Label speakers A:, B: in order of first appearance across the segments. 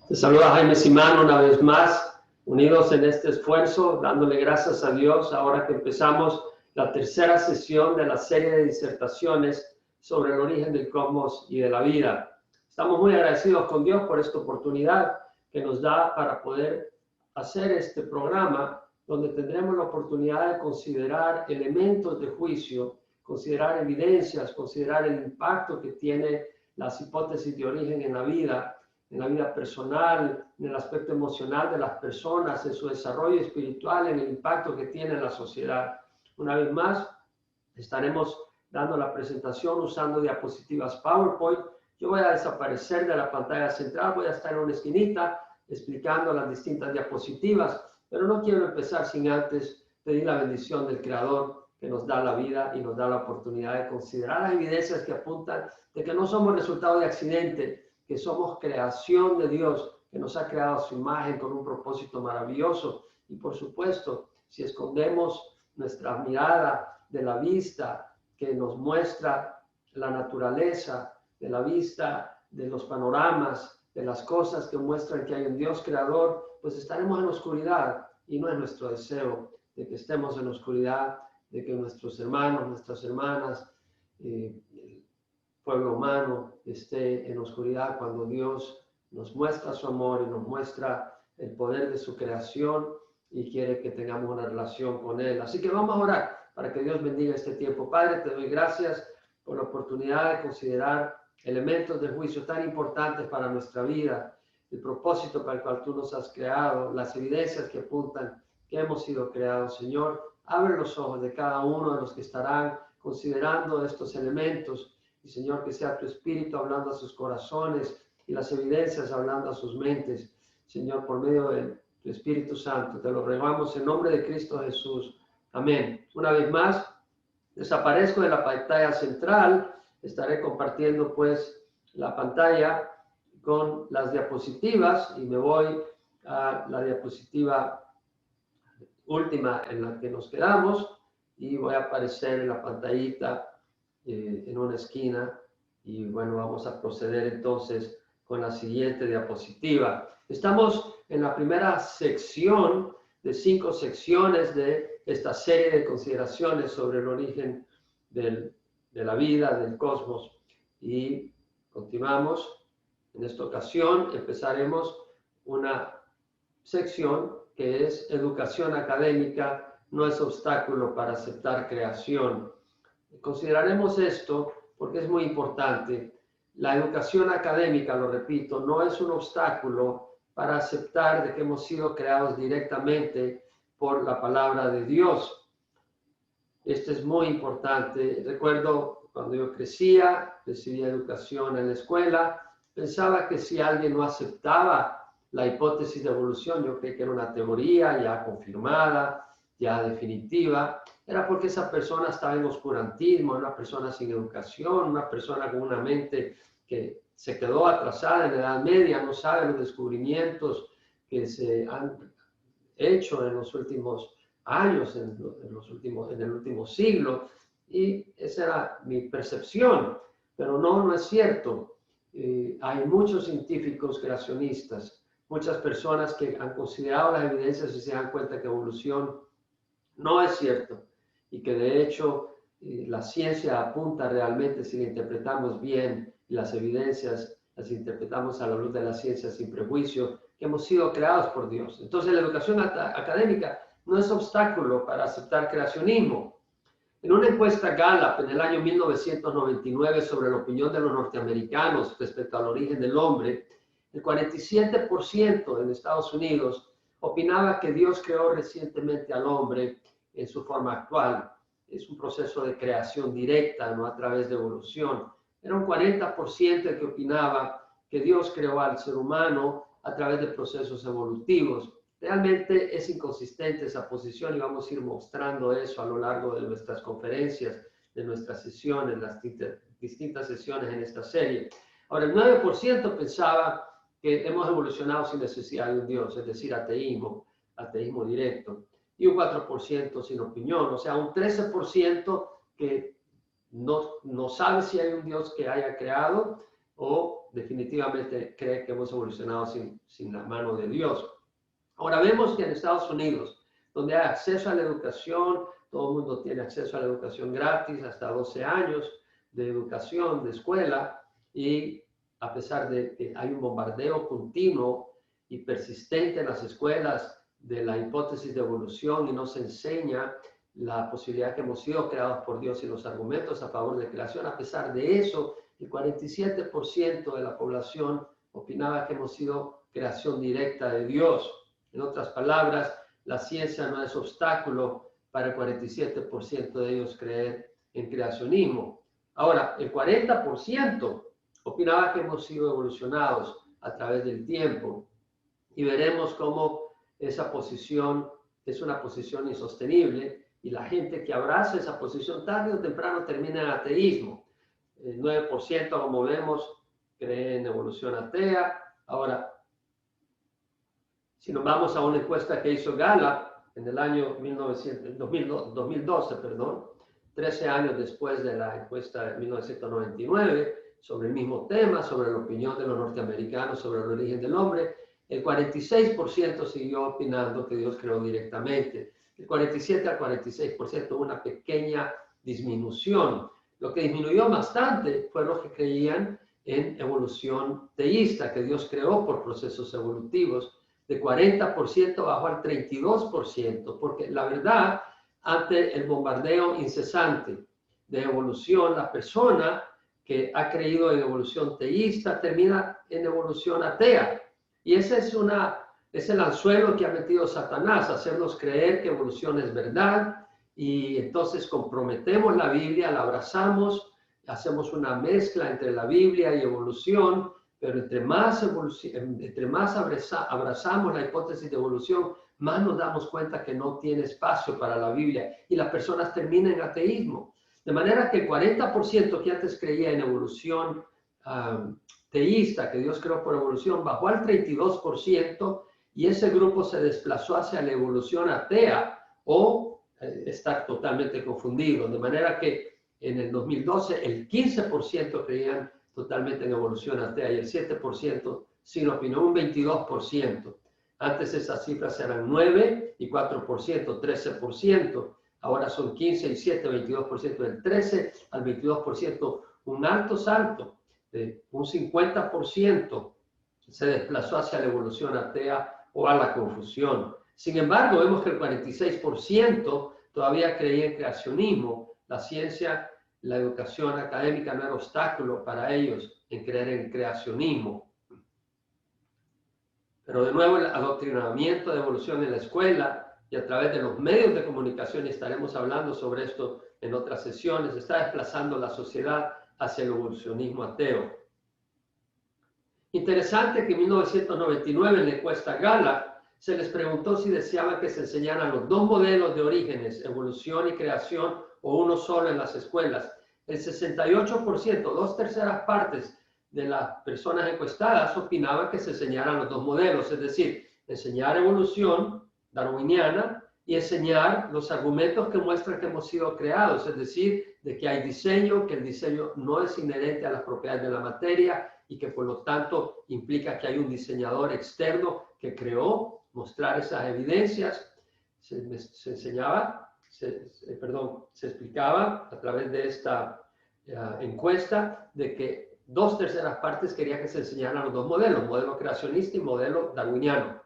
A: Te saluda Jaime Simán una vez más, unidos en este esfuerzo, dándole gracias a Dios ahora que empezamos la tercera sesión de la serie de disertaciones sobre el origen del cosmos y de la vida. Estamos muy agradecidos con Dios por esta oportunidad que nos da para poder hacer este programa donde tendremos la oportunidad de considerar elementos de juicio, considerar evidencias, considerar el impacto que tiene las hipótesis de origen en la vida personal, en el aspecto emocional de las personas, en su desarrollo espiritual, en el impacto que tiene en la sociedad. Una vez más, estaremos dando la presentación usando diapositivas PowerPoint. Yo voy a desaparecer de la pantalla central, voy a estar en una esquinita explicando las distintas diapositivas, pero no quiero empezar sin antes pedir la bendición del Creador que nos da la vida y nos da la oportunidad de considerar las evidencias que apuntan de que no somos resultado de accidente, que somos creación de Dios, que nos ha creado a su imagen con un propósito maravilloso. Y por supuesto, si escondemos nuestra mirada de la vista que nos muestra la naturaleza, de la vista de los panoramas, de las cosas que muestran que hay un Dios creador, pues estaremos en oscuridad, y no es nuestro deseo de que estemos en oscuridad, de que nuestros hermanos, nuestras hermanas, pueblo humano esté en oscuridad cuando Dios nos muestra su amor y nos muestra el poder de su creación y quiere que tengamos una relación con Él. Así que vamos a orar para que Dios bendiga este tiempo. Padre, te doy gracias por la oportunidad de considerar elementos de juicio tan importantes para nuestra vida, el propósito para el cual tú nos has creado, las evidencias que apuntan que hemos sido creados. Señor, abre los ojos de cada uno de los que estarán considerando estos elementos. Y Señor, que sea tu Espíritu hablando a sus corazones y las evidencias hablando a sus mentes. Señor, por medio de tu Espíritu Santo, te lo rogamos en nombre de Cristo Jesús. Amén. Una vez más, desaparezco de la pantalla central. Estaré compartiendo pues la pantalla con las diapositivas y me voy a la diapositiva última en la que nos quedamos y voy a aparecer en la pantallita en una esquina. Y bueno, vamos a proceder entonces con la siguiente diapositiva. Estamos en la primera sección de 5 secciones de esta serie de consideraciones sobre el origen de la vida, del cosmos, y continuamos. En esta ocasión empezaremos una sección que es educación académica no es obstáculo para aceptar creación. Consideraremos esto porque es muy importante. La educación académica, lo repito, no es un obstáculo para aceptar de que hemos sido creados directamente por la palabra de Dios. Esto es muy importante. Recuerdo cuando yo crecía, recibía educación en la escuela, pensaba que si alguien no aceptaba la hipótesis de evolución, yo creí que era una teoría ya confirmada, ya definitiva, era porque esa persona estaba en oscurantismo, una persona sin educación, una persona con una mente que se quedó atrasada en la Edad Media, no sabe los descubrimientos que se han hecho en los últimos años, en el último siglo, y esa era mi percepción, pero no es cierto. Hay muchos científicos creacionistas, muchas personas que han considerado las evidencias y se dan cuenta que evolución no es cierto y que de hecho la ciencia apunta realmente, si la interpretamos bien y las evidencias las interpretamos a la luz de la ciencia sin prejuicio, que hemos sido creados por Dios. Entonces la educación académica no es obstáculo para aceptar creacionismo. En una encuesta Gallup en el año 1999 sobre la opinión de los norteamericanos respecto al origen del hombre, el 47% en Estados Unidos opinaba que Dios creó recientemente al hombre en su forma actual. Es un proceso de creación directa, no a través de evolución. Era un 40% el que opinaba que Dios creó al ser humano a través de procesos evolutivos. Realmente es inconsistente esa posición y vamos a ir mostrando eso a lo largo de nuestras conferencias, de nuestras sesiones, las distintas sesiones en esta serie. Ahora, el 9% pensaba que hemos evolucionado sin necesidad de un Dios, es decir, ateísmo directo, y un 4% sin opinión, o sea, un 13% que no sabe si hay un Dios que haya creado, o definitivamente cree que hemos evolucionado sin la mano de Dios. Ahora vemos que en Estados Unidos, donde hay acceso a la educación, todo el mundo tiene acceso a la educación gratis, hasta 12 años de educación, de escuela, y a pesar de que hay un bombardeo continuo y persistente en las escuelas de la hipótesis de evolución y no se enseña la posibilidad que hemos sido creados por Dios y los argumentos a favor de creación, a pesar de eso, el 47% de la población opinaba que hemos sido creación directa de Dios. En otras palabras, la ciencia no es obstáculo para el 47% de ellos creer en creacionismo. Ahora, el 40% opinaba que hemos sido evolucionados a través del tiempo y veremos cómo esa posición es una posición insostenible y la gente que abraza esa posición tarde o temprano termina en ateísmo. El 9%, como vemos, cree en evolución atea. Ahora, si nos vamos a una encuesta que hizo Gallup en el año 2012, 13 años después de la encuesta de 1999, sobre el mismo tema, sobre la opinión de los norteamericanos sobre el origen del hombre, el 46% siguió opinando que Dios creó directamente. El 47 al 46%, una pequeña disminución. Lo que disminuyó bastante fue los que creían en evolución teísta, que Dios creó por procesos evolutivos. De 40% bajó al 32%, porque la verdad, ante el bombardeo incesante de evolución, la persona que ha creído en evolución teísta termina en evolución atea. Y ese es el anzuelo que ha metido Satanás, hacernos creer que evolución es verdad, y entonces comprometemos la Biblia, la abrazamos, hacemos una mezcla entre la Biblia y evolución, pero entre más abrazamos la hipótesis de evolución, más nos damos cuenta que no tiene espacio para la Biblia y las personas terminan en ateísmo. De manera que el 40% que antes creía en evolución teísta, que Dios creó por evolución, bajó al 32% y ese grupo se desplazó hacia la evolución atea o estar totalmente confundido. De manera que en el 2012 el 15% creían totalmente en evolución atea y el 7% sin opinión, un 22%. Antes esas cifras eran 9 y 4%, 13%. Ahora son 15 y 7, 22%. Del 13 al 22%, un alto salto de un 50% se desplazó hacia la evolución atea o a la confusión. Sin embargo, vemos que el 46% todavía creía en creacionismo. La ciencia, la educación académica no era obstáculo para ellos en creer en creacionismo. Pero de nuevo, el adoctrinamiento de evolución en la escuela y a través de los medios de comunicación, y estaremos hablando sobre esto en otras sesiones, está desplazando la sociedad hacia el evolucionismo ateo. Interesante que en 1999 en la encuesta Gallup se les preguntó si deseaban que se enseñaran los dos modelos de orígenes, evolución y creación, o uno solo en las escuelas. El 68%, 2/3 partes de las personas encuestadas opinaban que se enseñaran los dos modelos, es decir, enseñar evolución darwiniana y enseñar los argumentos que muestran que hemos sido creados, es decir, de que hay diseño, que el diseño no es inherente a las propiedades de la materia y que por lo tanto implica que hay un diseñador externo que creó, mostrar esas evidencias. Se explicaba a través de esta encuesta de que 2/3 partes querían que se enseñaran los dos modelos, modelo creacionista y modelo darwiniano.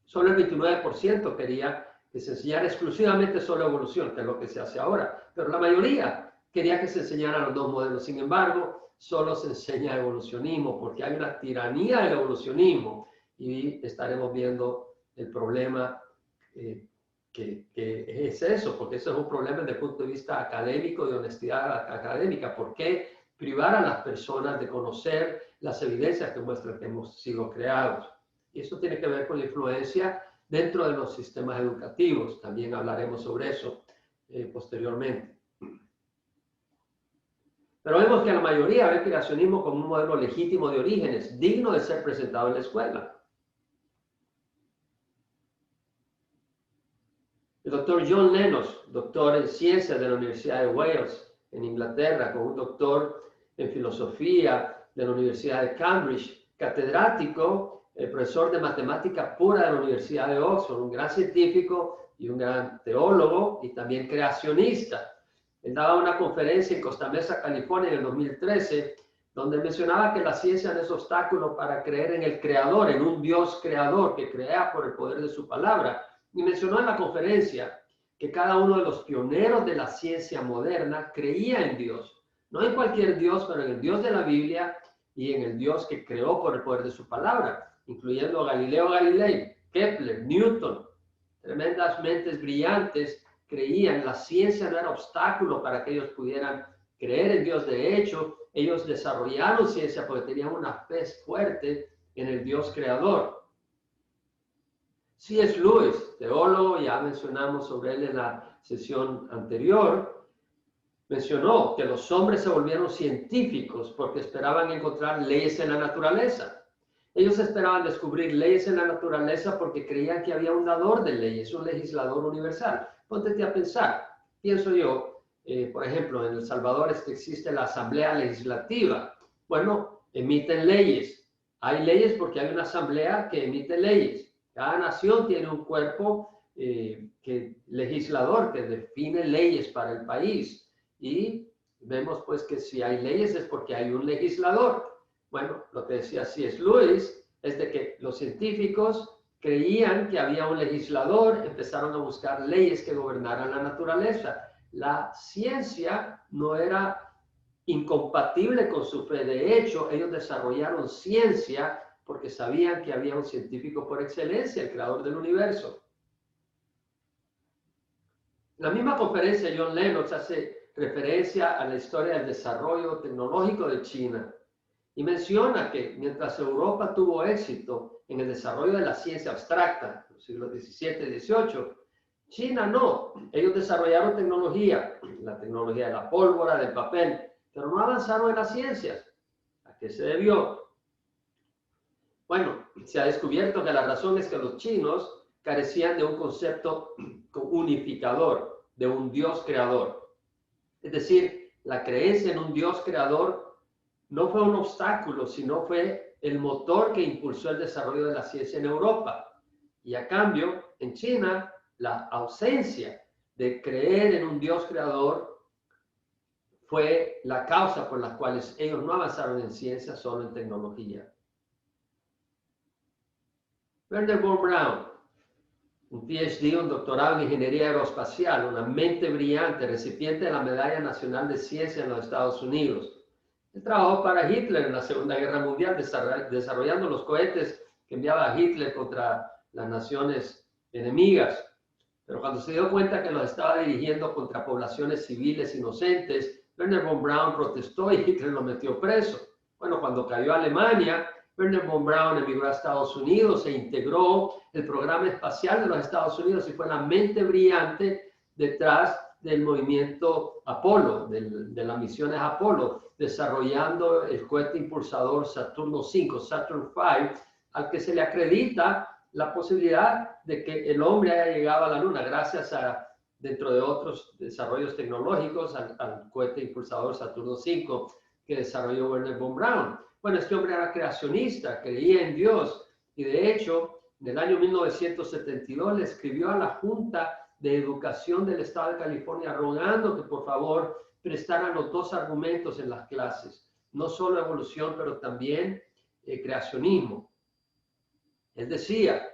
A: Solo el 29% quería que se enseñara exclusivamente solo evolución, que es lo que se hace ahora, pero la mayoría quería que se enseñaran los dos modelos. Sin embargo, solo se enseña evolucionismo porque hay una tiranía del evolucionismo y estaremos viendo el problema que es eso, porque eso es un problema desde el punto de vista académico, de honestidad académica. ¿Por qué privar a las personas de conocer las evidencias que muestran que hemos sido creados? Y eso tiene que ver con la influencia dentro de los sistemas educativos. También hablaremos sobre eso posteriormente. Pero vemos que la mayoría ve el creacionismo como un modelo legítimo de orígenes, digno de ser presentado en la escuela. El doctor John Lennox, doctor en ciencias de la Universidad de Wales, en Inglaterra, con un doctor en filosofía de la Universidad de Cambridge, catedrático, el profesor de matemática pura de la Universidad de Oxford, un gran científico y un gran teólogo y también creacionista. Él daba una conferencia en Costa Mesa, California, en el 2013, donde mencionaba que la ciencia no es obstáculo para creer en el creador, en un Dios creador que crea por el poder de su palabra. Y mencionó en la conferencia que cada uno de los pioneros de la ciencia moderna creía en Dios. No en cualquier Dios, pero en el Dios de la Biblia y en el Dios que creó por el poder de su palabra, incluyendo Galileo Galilei, Kepler, Newton. Tremendas mentes brillantes creían, la ciencia no era obstáculo para que ellos pudieran creer en Dios. De hecho, ellos desarrollaron ciencia porque tenían una fe fuerte en el Dios creador. C.S. Lewis, teólogo, ya mencionamos sobre él en la sesión anterior, mencionó que los hombres se volvieron científicos porque esperaban encontrar leyes en la naturaleza. Ellos esperaban descubrir leyes en la naturaleza porque creían que había un dador de leyes, un legislador universal. Póntete a pensar, pienso yo, por ejemplo, en El Salvador existe la Asamblea Legislativa. Bueno, emiten leyes. Hay leyes porque hay una asamblea que emite leyes. Cada nación tiene un cuerpo legislador que define leyes para el país. Y vemos pues que si hay leyes es porque hay un legislador. Bueno, lo que decía C.S. Lewis es de que los científicos creían que había un legislador, empezaron a buscar leyes que gobernaran la naturaleza. La ciencia no era incompatible con su fe. De hecho, ellos desarrollaron ciencia porque sabían que había un científico por excelencia, el creador del universo. En la misma conferencia, John Lennox hace referencia a la historia del desarrollo tecnológico de China y menciona que mientras Europa tuvo éxito en el desarrollo de la ciencia abstracta en los siglos XVII y XVIII, China no. Ellos desarrollaron tecnología, la tecnología de la pólvora, del papel, pero no avanzaron en las ciencias. ¿A qué se debió? Bueno, se ha descubierto que la razón es que los chinos carecían de un concepto unificador, de un Dios creador. Es decir, la creencia en un Dios creador no fue un obstáculo, sino fue el motor que impulsó el desarrollo de la ciencia en Europa. Y a cambio, en China, la ausencia de creer en un Dios creador fue la causa por la cual ellos no avanzaron en ciencia, solo en tecnología. Wernher von Braun, un PhD, un doctorado en ingeniería aeroespacial, una mente brillante, recipiente de la Medalla Nacional de Ciencia en los Estados Unidos. Él trabajó para Hitler en la Segunda Guerra Mundial, desarrollando los cohetes que enviaba Hitler contra las naciones enemigas. Pero cuando se dio cuenta que los estaba dirigiendo contra poblaciones civiles inocentes, Wernher von Braun protestó y Hitler lo metió preso. Bueno, cuando cayó Alemania, Wernher von Braun emigró a Estados Unidos, se integró el programa espacial de los Estados Unidos y fue la mente brillante detrás del movimiento Apolo, de las misiones Apolo, desarrollando el cohete impulsador Saturno V, Saturn V, al que se le acredita la posibilidad de que el hombre haya llegado a la Luna gracias a, dentro de otros desarrollos tecnológicos, al cohete impulsador Saturno V que desarrolló Wernher von Braun. Bueno, este hombre era creacionista, creía en Dios y de hecho, en el año 1972 le escribió a la Junta de Educación del Estado de California rogando que por favor prestaran los dos argumentos en las clases, no solo evolución, pero también creacionismo. Él decía,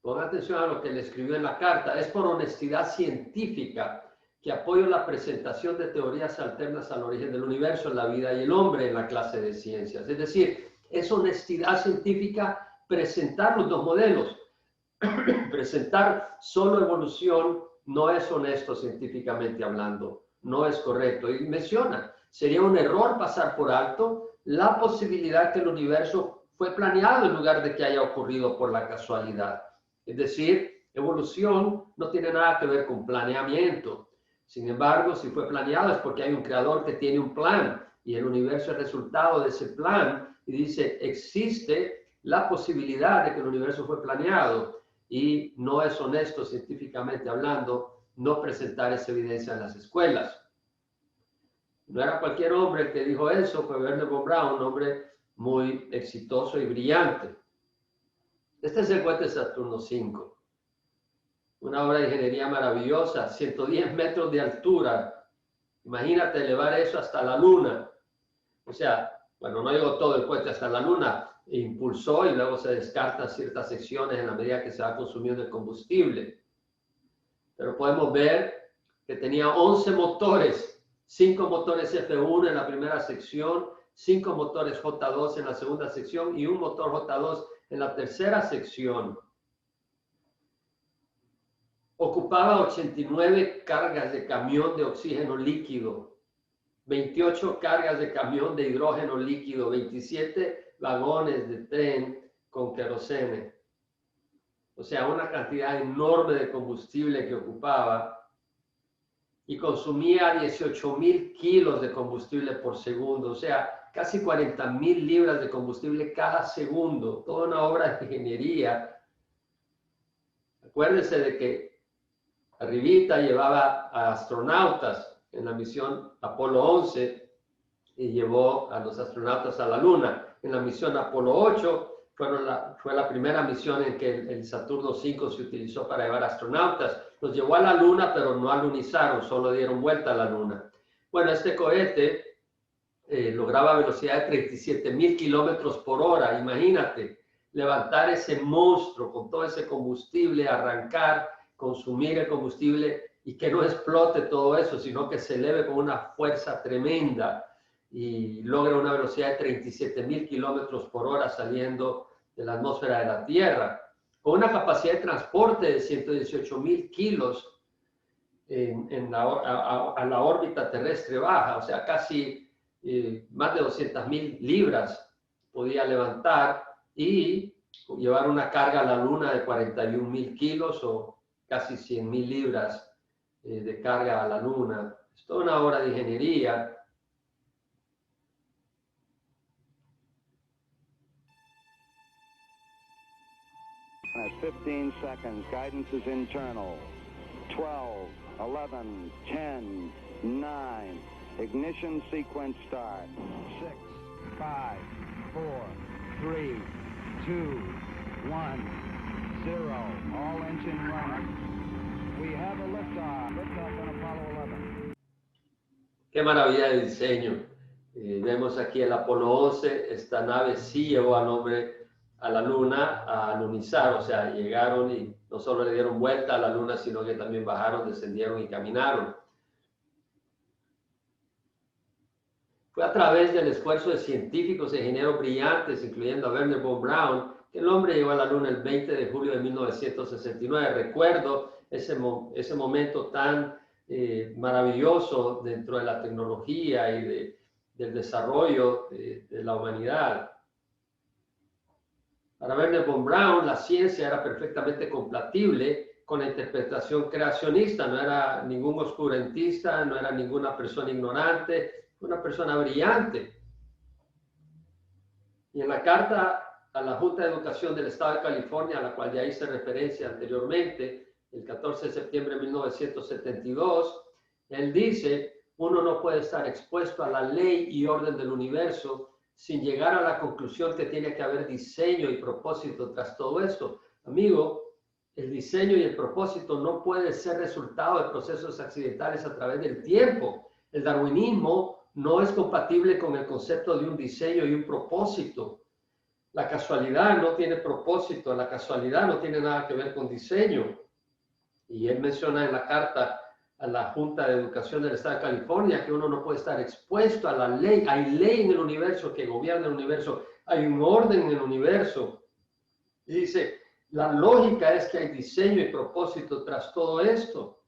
A: ponga atención a lo que le escribió en la carta, es por honestidad científica que apoyo la presentación de teorías alternas al origen del universo, la vida y el hombre en la clase de ciencias. Es decir, es honestidad científica presentar los dos modelos. Presentar solo evolución no es honesto científicamente hablando, no es correcto. Y menciona, sería un error pasar por alto la posibilidad que el universo fue planeado en lugar de que haya ocurrido por la casualidad. Es decir, evolución no tiene nada que ver con planeamiento. Sin embargo, si fue planeado es porque hay un creador que tiene un plan y el universo es resultado de ese plan y dice, existe la posibilidad de que el universo fue planeado y no es honesto científicamente hablando no presentar esa evidencia en las escuelas. No era cualquier hombre el que dijo eso, fue Wernher von Braun, un hombre muy exitoso y brillante. Este es el cohete Saturno V. Una obra de ingeniería maravillosa, 110 metros de altura. Imagínate elevar eso hasta la Luna. O sea, bueno, no llegó todo el cohete hasta la Luna, impulsó y luego se descartan ciertas secciones en la medida que se va consumiendo el combustible. Pero podemos ver que tenía 11 motores, 5 motores F1 en la primera sección, 5 motores J2 en la segunda sección y un motor J2 en la tercera sección. Ocupaba 89 cargas de camión de oxígeno líquido, 28 cargas de camión de hidrógeno líquido, 27 vagones de tren con querosene. O sea, una cantidad enorme de combustible que ocupaba y consumía 18,000 kilos de combustible por segundo. O sea, casi 40,000 libras de combustible cada segundo. Toda una obra de ingeniería. Acuérdense de que arribita llevaba a astronautas en la misión Apolo 11 y llevó a los astronautas a la Luna. En la misión Apolo 8 fue la primera misión en que el Saturno V se utilizó para llevar astronautas. Los llevó a la Luna, pero no alunizaron, solo dieron vuelta a la Luna. Bueno, este cohete lograba velocidad de 37,000 kilómetros por hora. Imagínate, levantar ese monstruo con todo ese combustible, arrancar, consumir el combustible y que no explote todo eso, sino que se eleve con una fuerza tremenda y logra una velocidad de 37,000 kilómetros por hora saliendo de la atmósfera de la Tierra, con una capacidad de transporte de 118,000 kilos a la órbita terrestre baja, o sea, casi más de 200,000 libras podía levantar y llevar una carga a la Luna de 41,000 kilos o casi 100,000 libras de carga a la Luna. Es toda una obra de ingeniería.
B: That's 15 seconds. Guidance is internal. 12, 11, 10, 9. Ignition sequence start. 6, 5, 4, 3, 2, 1, 0. All engine running. We have a liftoff. Liftoff on Apollo 11.
A: Qué maravilla de diseño. Vemos aquí el Apolo 11. Esta nave sí llevó al hombre a la Luna a alunizar, o sea, llegaron y no solo le dieron vuelta a la Luna, sino que también bajaron, descendieron y caminaron. Fue a través del esfuerzo de científicos e ingenieros brillantes, incluyendo a Wernher von Braun, que el hombre llegó a la Luna el 20 de julio de 1969. Recuerdo ese momento tan maravilloso dentro de la tecnología y del desarrollo de la humanidad. Para Wernher von Braun, la ciencia era perfectamente compatible con la interpretación creacionista. No era ningún oscurantista, no era ninguna persona ignorante, fue una persona brillante. Y en la carta a la Junta de Educación del Estado de California, a la cual ya hice referencia anteriormente, el 14 de septiembre de 1972, él dice: uno no puede estar expuesto a la ley y orden del universo sin llegar a la conclusión que tiene que haber diseño y propósito tras todo esto. Amigo, el diseño y el propósito no puede ser resultado de procesos accidentales a través del tiempo. El darwinismo no es compatible con el concepto de un diseño y un propósito. La casualidad no tiene propósito, la casualidad no tiene nada que ver con diseño. Y él menciona en la carta a la Junta de Educación del Estado de California que uno no puede estar expuesto a la ley. Hay ley en el universo que gobierna el universo, hay un orden en el universo. Y dice, la lógica es que hay diseño y propósito tras todo esto.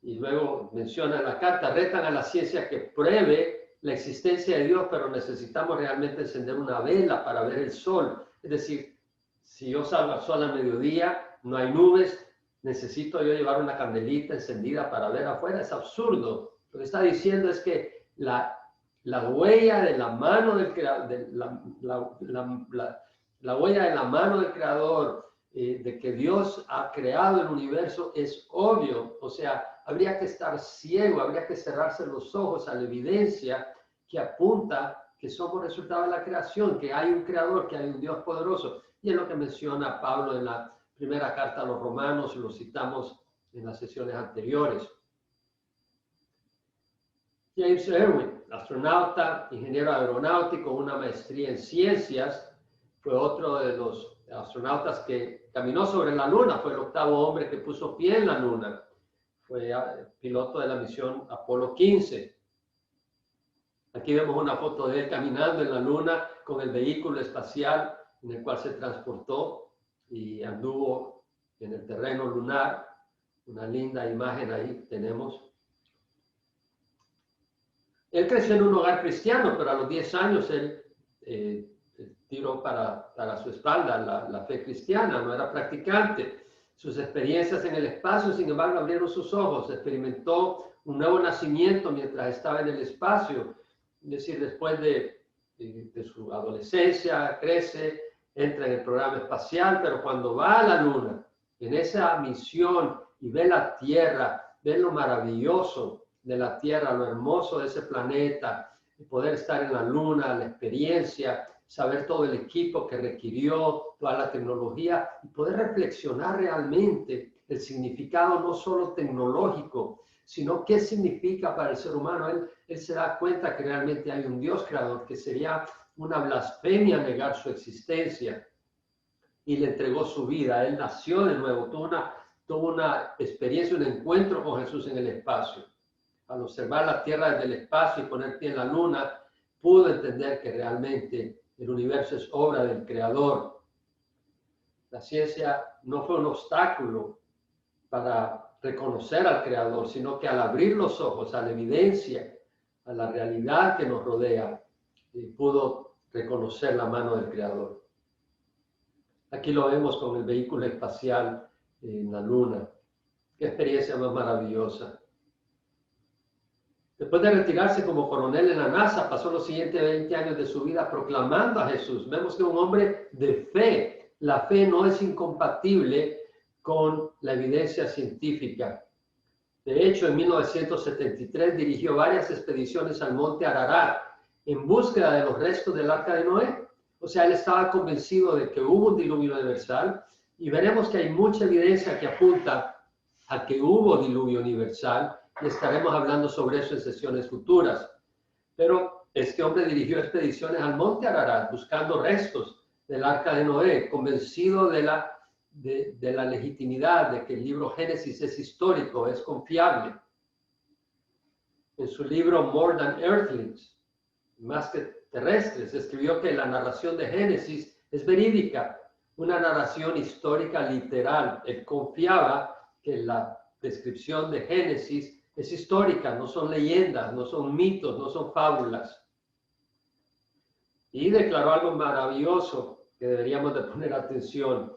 A: Y luego menciona en la carta, retan a la ciencia que pruebe la existencia de Dios, pero necesitamos realmente encender una vela para ver el sol. Es decir, si yo salgo al sol al mediodía, no hay nubes, necesito yo llevar una candelita encendida para ver afuera. Es absurdo. Lo que está diciendo es que la huella de la mano del creador, la huella de la mano del creador, de que Dios ha creado el universo, es obvio. O sea, habría que estar ciego, habría que cerrarse los ojos a la evidencia que apunta que somos resultado de la creación, que hay un creador, que hay un Dios poderoso. Y es lo que menciona Pablo en la primera carta a los romanos, lo citamos en las sesiones anteriores. James Irwin, astronauta, ingeniero aeronáutico, una maestría en ciencias, fue otro de los astronautas que caminó sobre la Luna, fue el octavo hombre que puso pie en la Luna, fue piloto de la misión Apolo 15. Aquí vemos una foto de él caminando en la Luna con el vehículo espacial en el cual se transportó y anduvo en el terreno lunar. Una linda imagen ahí tenemos. Él creció en un hogar cristiano, pero a los 10 años él tiró para su espalda la fe cristiana, no era practicante. Sus experiencias en el espacio, sin embargo, abrieron sus ojos. Experimentó un nuevo nacimiento mientras estaba en el espacio. Es decir, después de su adolescencia, crece, entra en el programa espacial, pero cuando va a la Luna, en esa misión y ve la Tierra, ve lo maravilloso de la Tierra, lo hermoso de ese planeta, y poder estar en la Luna, la experiencia, saber todo el equipo que requirió, toda la tecnología, y poder reflexionar realmente el significado no solo tecnológico, sino qué significa para el ser humano. Él se da cuenta que realmente hay un Dios creador, que sería una blasfemia negar su existencia, y le entregó su vida. Él nació de nuevo, tuvo una experiencia, un encuentro con Jesús en el espacio. Al observar la Tierra desde el espacio y poner pie en la Luna, pudo entender que realmente el universo es obra del Creador. La ciencia no fue un obstáculo para reconocer al Creador, sino que al abrir los ojos a la evidencia, a la realidad que nos rodea, pudo reconocer la mano del Creador. Aquí lo vemos con el vehículo espacial en la Luna. Qué experiencia más maravillosa. Después de retirarse como coronel en la NASA, pasó los siguientes 20 años de su vida proclamando a Jesús. Vemos que un hombre de fe, la fe no es incompatible con la evidencia científica. De hecho, en 1973 dirigió varias expediciones al monte Ararat en búsqueda de los restos del arca de Noé. O sea, él estaba convencido de que hubo un diluvio universal, y veremos que hay mucha evidencia que apunta a que hubo diluvio universal, y estaremos hablando sobre eso en sesiones futuras. Pero este hombre dirigió expediciones al monte Ararat buscando restos del arca de Noé, convencido de la legitimidad de que el libro Génesis es histórico, es confiable. En su libro More Than Earthlings, más que terrestres, escribió que la narración de Génesis es verídica, una narración histórica literal. Él confiaba que la descripción de Génesis es histórica, no son leyendas, no son mitos, no son fábulas. Y declaró algo maravilloso que deberíamos de poner atención.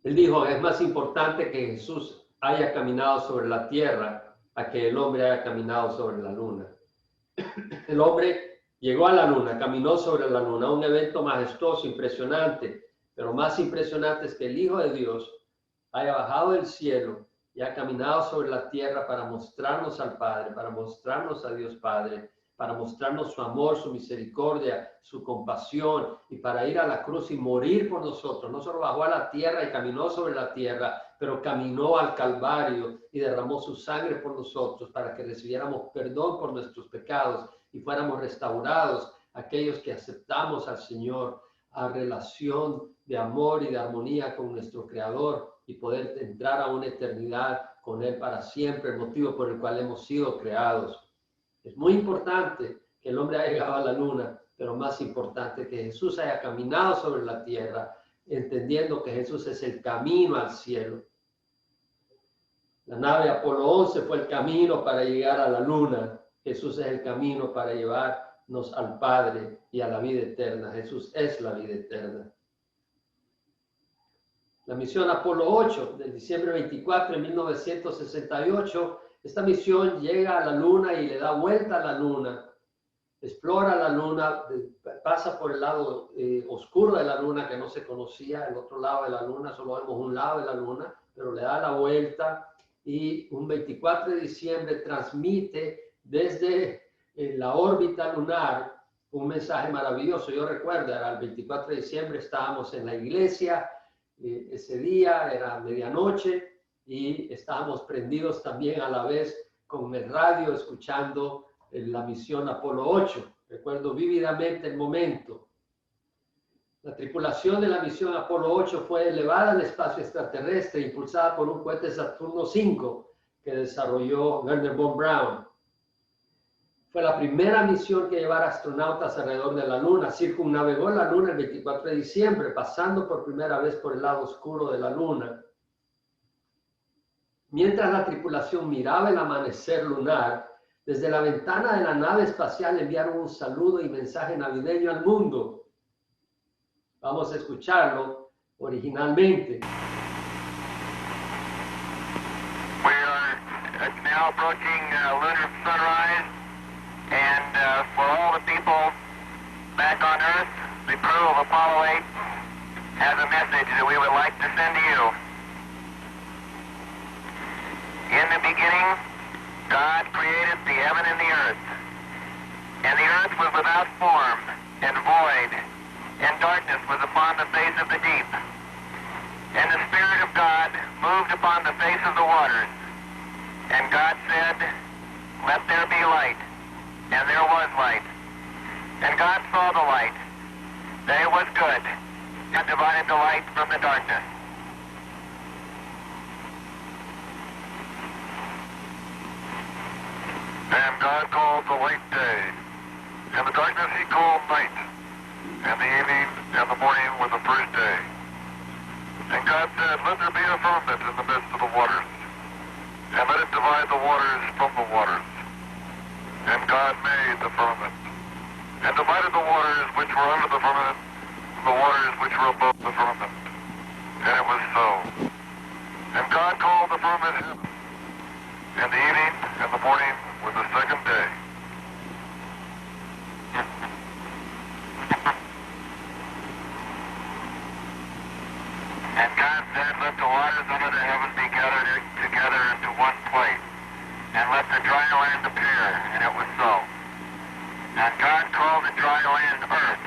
A: Él dijo, es más importante que Jesús haya caminado sobre la tierra a que el hombre haya caminado sobre la luna. El hombre llegó a la luna, caminó sobre la luna, un evento majestuoso, impresionante, pero más impresionante es que el Hijo de Dios haya bajado del cielo y ha caminado sobre la tierra para mostrarnos al Padre, para mostrarnos a Dios Padre, para mostrarnos su amor, su misericordia, su compasión, y para ir a la cruz y morir por nosotros. No solo bajó a la tierra y caminó sobre la tierra, pero caminó al Calvario y derramó su sangre por nosotros para que recibiéramos perdón por nuestros pecados y fuéramos restaurados, aquellos que aceptamos al Señor, a relación de amor y de armonía con nuestro Creador, y poder entrar a una eternidad con Él para siempre, el motivo por el cual hemos sido creados. Es muy importante que el hombre haya llegado a la luna, pero más importante que Jesús haya caminado sobre la tierra, entendiendo que Jesús es el camino al cielo. La nave Apolo 11 fue el camino para llegar a la luna. Jesús es el camino para llevarnos al Padre y a la vida eterna. Jesús es la vida eterna. La misión Apolo 8, del diciembre 24 de 1968, esta misión llega a la luna y le da vuelta a la luna, explora la luna, pasa por el lado oscuro de la luna que no se conocía, el otro lado de la luna, solo vemos un lado de la luna, pero le da la vuelta y un 24 de diciembre transmite desde la órbita lunar un mensaje maravilloso. Yo recuerdo, era el 24 de diciembre, estábamos en la iglesia, ese día era medianoche y estábamos prendidos también a la vez con el radio escuchando la misión Apolo 8. Recuerdo vívidamente el momento. La tripulación de la misión Apolo 8 fue elevada al espacio extraterrestre, impulsada por un cohete Saturno V que desarrolló Wernher von Braun. Fue la primera misión que llevara astronautas alrededor de la Luna. Circunnavegó la Luna el 24 de diciembre, pasando por primera vez por el lado oscuro de la Luna. Mientras la tripulación miraba el amanecer lunar, desde la ventana de la nave espacial enviaron un saludo y mensaje navideño al mundo. Vamos a escucharlo originalmente.
C: We are now approaching lunar sunrise, and for all the people back on Earth, the crew of Apollo 8 has a message that we would like to send to you. In the beginning, God created the heaven and the earth, and the earth was without form and void, and darkness was upon the face of the deep. And the Spirit of God moved upon the face of the waters. And God said, "Let there be light." And there was light. And God saw the light, that it was good, and divided the light from the darkness. And God called the light day, and the darkness he called night. And the evening and the morning were the first day. And God said, "Let there be a firmament in the midst of the waters, and let it divide the waters from the waters." And God made the firmament, and divided the waters which were under the firmament from the waters which were above the firmament. And it was so. And God called the firmament heaven. And the evening and the morning were the second day. And God said, "Let the waters under the heaven be gathered together into one place, and let the dry land appear." And it was so. And God called the dry land earth,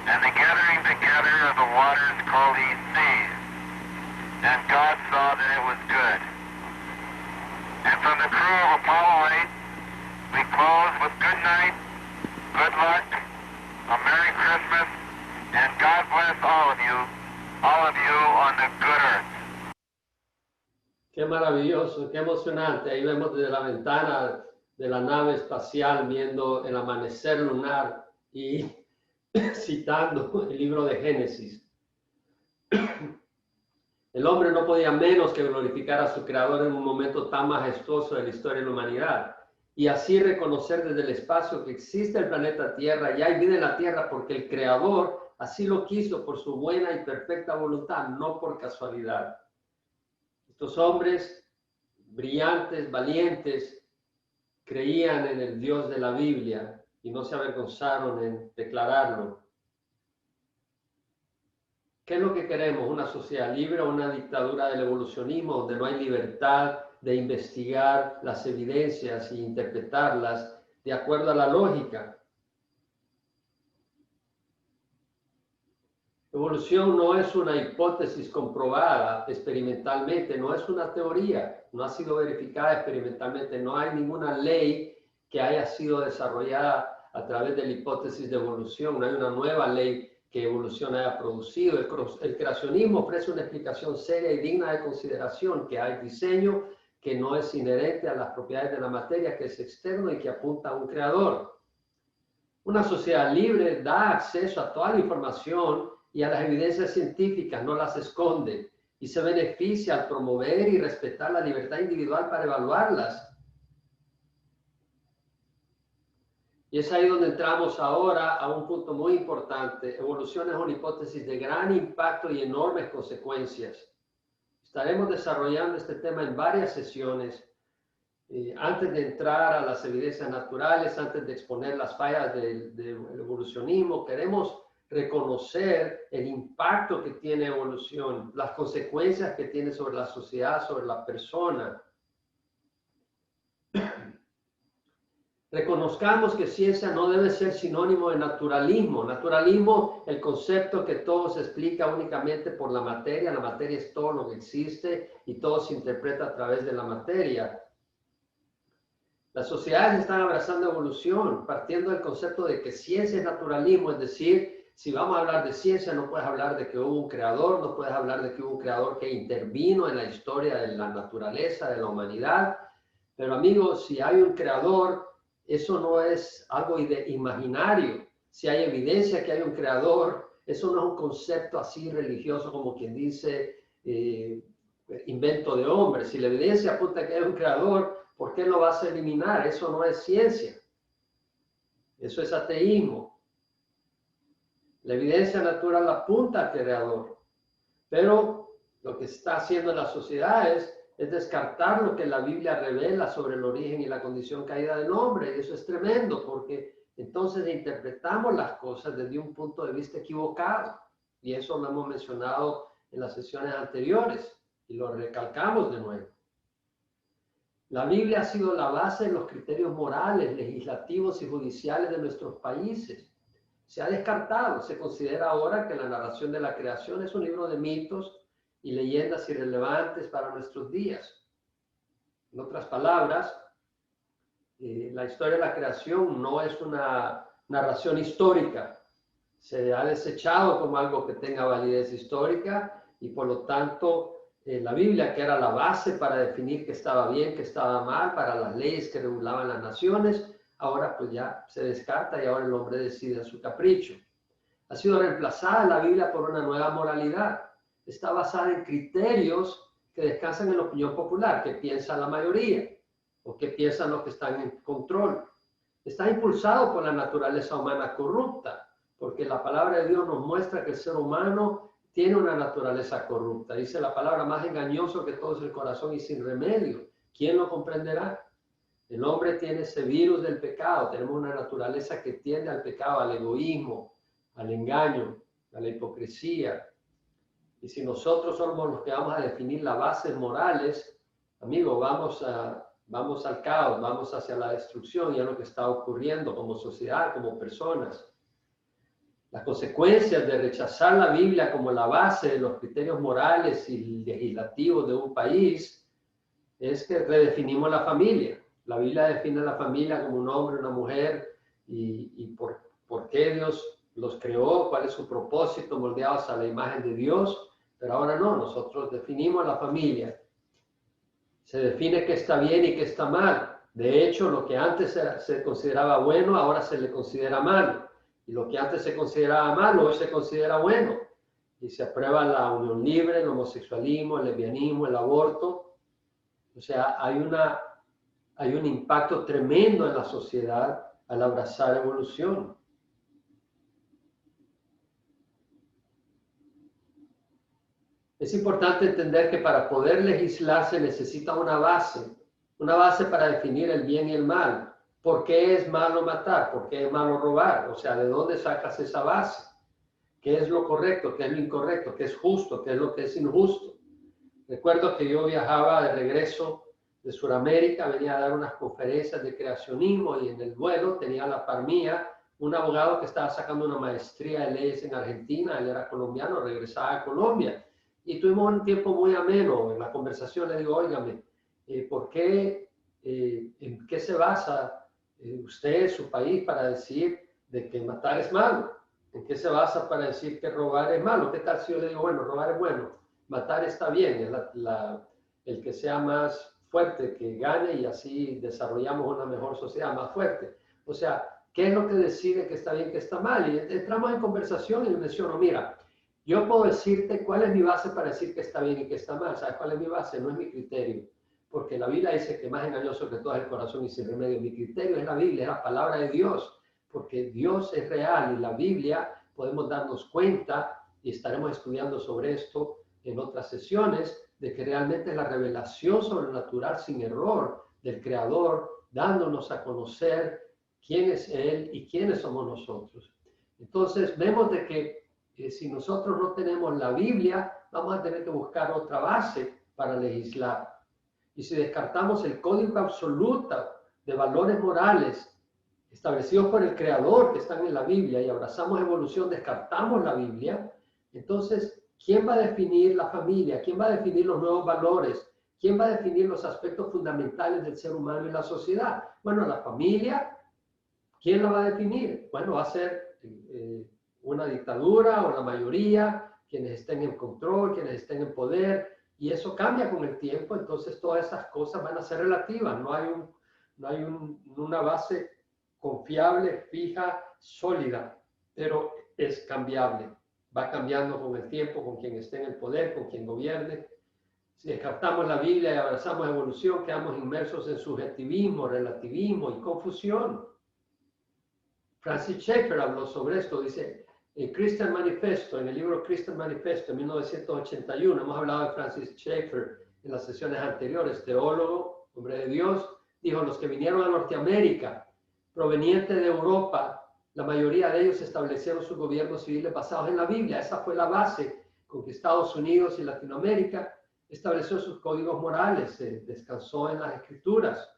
C: and the gathering together of the waters called he seas. And God saw that it was good. And from the crew of Apollo 8, we close with good night, good luck, a Merry Christmas, and God bless all of you on the good earth.
A: Qué maravilloso, qué emocionante. Ahí vemos desde la ventana de la nave espacial viendo el amanecer lunar y citando el libro de Génesis. El hombre no podía menos que glorificar a su creador en un momento tan majestuoso de la historia de la humanidad y así reconocer desde el espacio que existe el planeta Tierra y hay vida en la Tierra porque el creador así lo quiso por su buena y perfecta voluntad, no por casualidad. Estos hombres brillantes, valientes, creían en el Dios de la Biblia y no se avergonzaron en declararlo. ¿Qué es lo que queremos? ¿Una sociedad libre o una dictadura del evolucionismo donde no hay libertad de investigar las evidencias e interpretarlas de acuerdo a la lógica? Evolución no es una hipótesis comprobada experimentalmente, no es una teoría, no ha sido verificada experimentalmente, no hay ninguna ley que haya sido desarrollada a través de la hipótesis de evolución, no hay una nueva ley que evolución haya producido. El creacionismo ofrece una explicación seria y digna de consideración, que hay diseño que no es inherente a las propiedades de la materia, que es externo y que apunta a un creador. Una sociedad libre da acceso a toda la información y a las evidencias científicas, no las esconde, y se beneficia al promover y respetar la libertad individual para evaluarlas. Y es ahí donde entramos ahora a un punto muy importante. Evolución es una hipótesis de gran impacto y enormes consecuencias. Estaremos desarrollando este tema en varias sesiones. Antes de entrar a las evidencias naturales, antes de exponer las fallas del evolucionismo, queremos reconocer el impacto que tiene evolución, las consecuencias que tiene sobre la sociedad, sobre la persona. Reconozcamos que ciencia no debe ser sinónimo de naturalismo. Naturalismo, el concepto que todo se explica únicamente por la materia es todo lo que existe y todo se interpreta a través de la materia. Las sociedades están abrazando evolución, partiendo del concepto de que ciencia es naturalismo, es decir, si vamos a hablar de ciencia, no puedes hablar de que hubo un creador, no puedes hablar de que hubo un creador que intervino en la historia de la naturaleza, de la humanidad. Pero amigos, si hay un creador, eso no es algo imaginario. Si hay evidencia que hay un creador, eso no es un concepto así religioso como quien dice invento de hombre. Si la evidencia apunta que hay un creador, ¿por qué lo vas a eliminar? Eso no es ciencia. Eso es ateísmo. La evidencia natural apunta al creador. Pero lo que está haciendo la sociedad es descartar lo que la Biblia revela sobre el origen y la condición caída del hombre. Y eso es tremendo porque entonces interpretamos las cosas desde un punto de vista equivocado. Y eso lo hemos mencionado en las sesiones anteriores y lo recalcamos de nuevo. La Biblia ha sido la base de los criterios morales, legislativos y judiciales de nuestros países. Se ha descartado, se considera ahora que la narración de la creación es un libro de mitos y leyendas irrelevantes para nuestros días. En otras palabras, la historia de la creación no es una narración histórica. Se ha desechado como algo que tenga validez histórica y por lo tanto la Biblia, que era la base para definir qué estaba bien, qué estaba mal, para las leyes que regulaban las naciones, ahora pues ya se descarta y ahora el hombre decide a su capricho. Ha sido reemplazada la Biblia por una nueva moralidad. Está basada en criterios que descansan en la opinión popular, que piensa la mayoría o que piensan los que están en control. Está impulsado por la naturaleza humana corrupta, porque la palabra de Dios nos muestra que el ser humano tiene una naturaleza corrupta. Dice la palabra, más engañoso que todo es el corazón y sin remedio. ¿Quién lo comprenderá? El hombre tiene ese virus del pecado. Tenemos una naturaleza que tiende al pecado, al egoísmo, al engaño, a la hipocresía. Y si nosotros somos los que vamos a definir las bases morales, amigo, vamos al caos, vamos hacia la destrucción, y es lo que está ocurriendo como sociedad, como personas. Las consecuencias de rechazar la Biblia como la base de los criterios morales y legislativos de un país es que redefinimos la familia. La Biblia define a la familia como un hombre, una mujer, y por qué Dios los creó, cuál es su propósito, moldeados a la imagen de Dios. Pero ahora no, nosotros definimos la familia. Se define qué está bien y qué está mal. De hecho, lo que antes se consideraba bueno, ahora se le considera malo. Y lo que antes se consideraba malo, hoy se considera bueno. Y se aprueba la unión libre, el homosexualismo, el lesbianismo, el aborto. O sea, hay un impacto tremendo en la sociedad al abrazar evolución. Es importante entender que para poder legislar se necesita una base para definir el bien y el mal. ¿Por qué es malo matar? ¿Por qué es malo robar? O sea, ¿de dónde sacas esa base? ¿Qué es lo correcto? ¿Qué es lo incorrecto? ¿Qué es justo? ¿Qué es lo que es injusto? Recuerdo que yo viajaba de regreso de Sudamérica, venía a dar unas conferencias de creacionismo y en el vuelo tenía a la par mía un abogado que estaba sacando una maestría de leyes en Argentina. Él era colombiano, regresaba a Colombia. Y tuvimos un tiempo muy ameno en la conversación. Le digo, óigame, ¿por qué, en qué se basa usted, su país, para decir de que matar es malo? ¿En qué se basa para decir que robar es malo? ¿Qué tal si yo le digo, bueno, robar es bueno, matar está bien, es el que sea más fuerte que gane y así desarrollamos una mejor sociedad más fuerte? O sea, ¿qué es lo que decide que está bien, que está mal? Y entramos en conversación y le menciono, mira, yo puedo decirte cuál es mi base para decir que está bien y que está mal. ¿Sabes cuál es mi base? No es mi criterio. Porque la Biblia dice que más engañoso que todo es el corazón y sin remedio. Mi criterio es la Biblia, es la palabra de Dios. Porque Dios es real y la Biblia podemos darnos cuenta, y estaremos estudiando sobre esto en otras sesiones, de que realmente es la revelación sobrenatural sin error del Creador, dándonos a conocer quién es Él y quiénes somos nosotros. Entonces vemos de que si nosotros no tenemos la Biblia, vamos a tener que buscar otra base para legislar. Y si descartamos el código absoluto de valores morales establecidos por el Creador que están en la Biblia y abrazamos evolución, descartamos la Biblia, entonces, ¿quién va a definir la familia? ¿Quién va a definir los nuevos valores? ¿Quién va a definir los aspectos fundamentales del ser humano y la sociedad? Bueno, la familia, ¿quién la va a definir? Bueno, va a ser una dictadura o la mayoría, quienes estén en control, quienes estén en poder, y eso cambia con el tiempo, entonces todas esas cosas van a ser relativas, no hay una base confiable, fija, sólida, pero es cambiable, va cambiando con el tiempo, con quien esté en el poder, con quien gobierne. Si descartamos la Biblia y abrazamos evolución, quedamos inmersos en subjetivismo, relativismo y confusión. Francis Schaeffer habló sobre esto, dice, en Christian Manifesto, en el libro Christian Manifesto, en 1981, hemos hablado de Francis Schaeffer en las sesiones anteriores, teólogo, hombre de Dios, dijo, los que vinieron a Norteamérica, provenientes de Europa, la mayoría de ellos establecieron sus gobiernos civiles basados en la Biblia. Esa fue la base con que Estados Unidos y Latinoamérica estableció sus códigos morales, descansó en las Escrituras.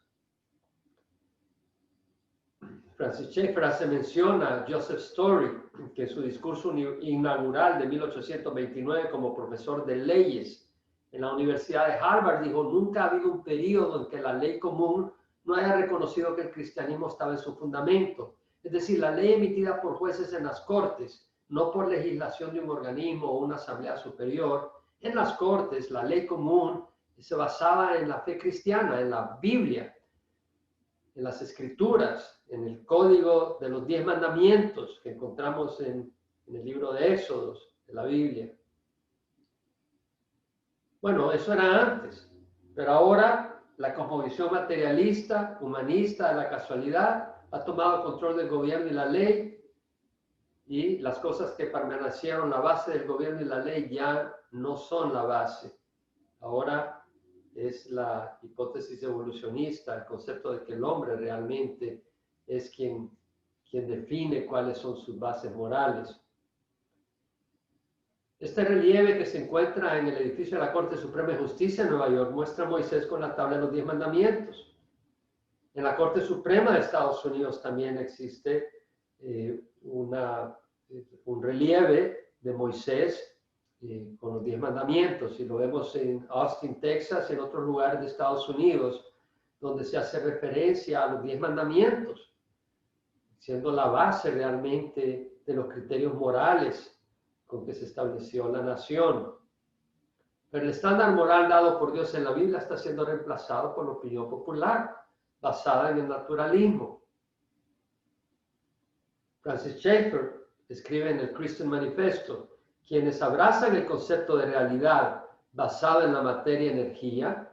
A: Francis Schaeffer hace mención a Joseph Story, que en su discurso inaugural de 1829 como profesor de leyes en la Universidad de Harvard dijo, nunca ha habido un periodo en que la ley común no haya reconocido que el cristianismo estaba en su fundamento. Es decir, la ley emitida por jueces en las cortes, no por legislación de un organismo o una asamblea superior. En las cortes, la ley común se basaba en la fe cristiana, en la Biblia, en las Escrituras, en el código de los 10 mandamientos que encontramos en el libro de Éxodos, de la Biblia. Bueno, eso era antes, pero ahora la cosmovisión materialista, humanista, de la casualidad, ha tomado control del gobierno y la ley, y las cosas que permanecieron la base del gobierno y la ley ya no son la base. Ahora es la hipótesis evolucionista, el concepto de que el hombre realmente es quien define cuáles son sus bases morales. Este relieve que se encuentra en el edificio de la Corte Suprema de Justicia en Nueva York muestra a Moisés con la tabla de los 10 mandamientos. En la Corte Suprema de Estados Unidos también existe un relieve de Moisés con los 10 mandamientos, y lo vemos en Austin, Texas, y en otros lugares de Estados Unidos, donde se hace referencia a los 10 mandamientos, siendo la base realmente de los criterios morales con que se estableció la nación. Pero el estándar moral dado por Dios en la Biblia está siendo reemplazado por la opinión popular, basada en el naturalismo. Francis Schaeffer escribe en el Christian Manifesto, quienes abrazan el concepto de realidad basado en la materia y energía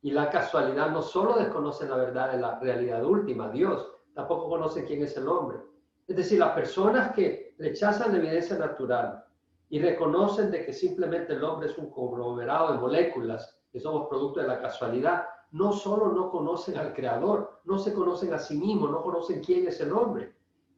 A: y la casualidad no solo desconocen la verdad de la realidad última, Dios, tampoco conocen quién es el hombre. Es decir, las personas que rechazan la evidencia natural y reconocen de que simplemente el hombre es un conglomerado de moléculas, que somos producto de la casualidad, no solo no conocen al Creador, no se conocen a sí mismos, no conocen quién es el hombre.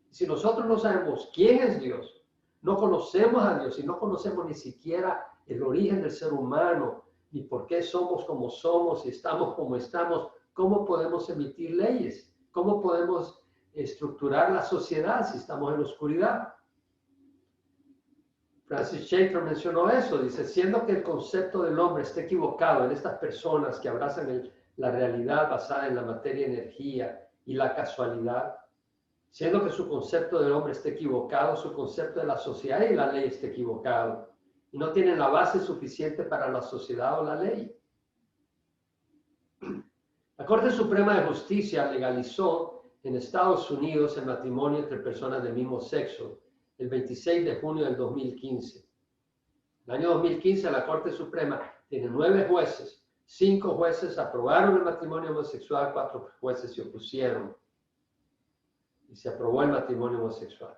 A: Si nosotros no sabemos quién es Dios, no conocemos a Dios y no conocemos ni siquiera el origen del ser humano, ni por qué somos como somos y estamos como estamos, ¿cómo podemos emitir leyes? ¿Cómo podemos estructurar la sociedad si estamos en la oscuridad? Francis Schaeffer mencionó eso, dice, siendo que el concepto del hombre esté equivocado en estas personas que abrazan la realidad basada en la materia, energía y la casualidad, siendo que su concepto del hombre esté equivocado, su concepto de la sociedad y la ley esté equivocado, y no tienen la base suficiente para la sociedad o la ley. La Corte Suprema de Justicia legalizó en Estados Unidos el matrimonio entre personas del mismo sexo el 26 de junio del 2015. En el año 2015 la Corte Suprema tiene 9 jueces, 5 jueces aprobaron el matrimonio homosexual, 4 jueces se opusieron y se aprobó el matrimonio homosexual.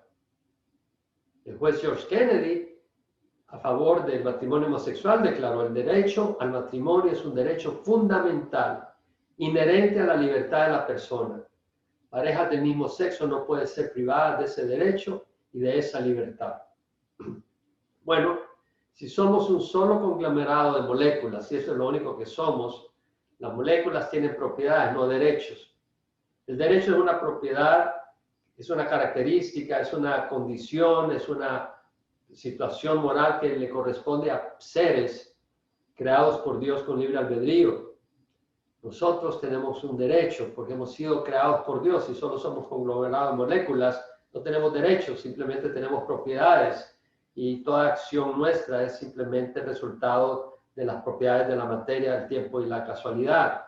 A: El juez George Kennedy, a favor del matrimonio homosexual, declaró: el derecho al matrimonio es un derecho fundamental, inherente a la libertad de la persona. Parejas del mismo sexo no pueden ser privadas de ese derecho y de esa libertad. Bueno, si somos un solo conglomerado de moléculas, y eso es lo único que somos, las moléculas tienen propiedades, no derechos. El derecho es una propiedad, es una característica, es una condición, es una situación moral que le corresponde a seres creados por Dios con libre albedrío. Nosotros tenemos un derecho porque hemos sido creados por Dios y solo somos conglomerados de moléculas. No tenemos derechos, simplemente tenemos propiedades y toda acción nuestra es simplemente resultado de las propiedades de la materia, el tiempo y la casualidad.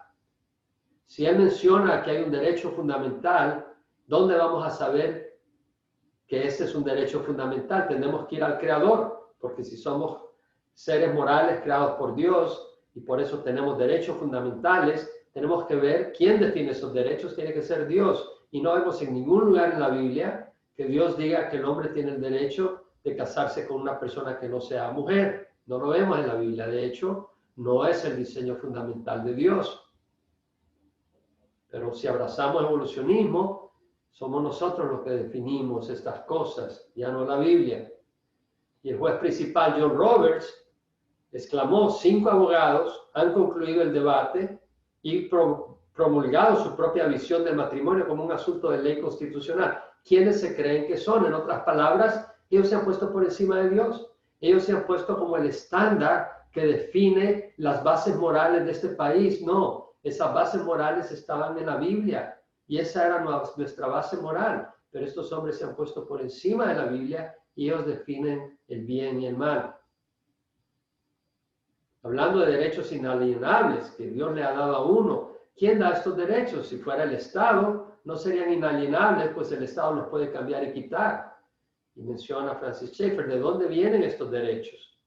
A: Si él menciona que hay un derecho fundamental, ¿dónde vamos a saber que ese es un derecho fundamental? Tenemos que ir al Creador, porque si somos seres morales creados por Dios y por eso tenemos derechos fundamentales, tenemos que ver quién define esos derechos. Tiene que ser Dios. Y no vemos en ningún lugar en la Biblia que Dios diga que el hombre tiene el derecho de casarse con una persona que no sea mujer. No lo vemos en la Biblia. De hecho, no es el diseño fundamental de Dios. Pero si abrazamos el evolucionismo, somos nosotros los que definimos estas cosas, ya no la Biblia. Y el juez principal, John Roberts, exclamó: 5 abogados han concluido el debate y promulgado su propia visión del matrimonio como un asunto de ley constitucional. ¿Quiénes se creen que son? En otras palabras, ellos se han puesto por encima de Dios. Ellos se han puesto como el estándar que define las bases morales de este país. No, esas bases morales estaban en la Biblia y esa era nuestra base moral. Pero estos hombres se han puesto por encima de la Biblia y ellos definen el bien y el mal. Hablando de derechos inalienables que Dios le ha dado a uno, ¿quién da estos derechos? Si fuera el Estado, no serían inalienables, pues el Estado los puede cambiar y quitar. Y menciona Francis Schaeffer, ¿de dónde vienen estos derechos?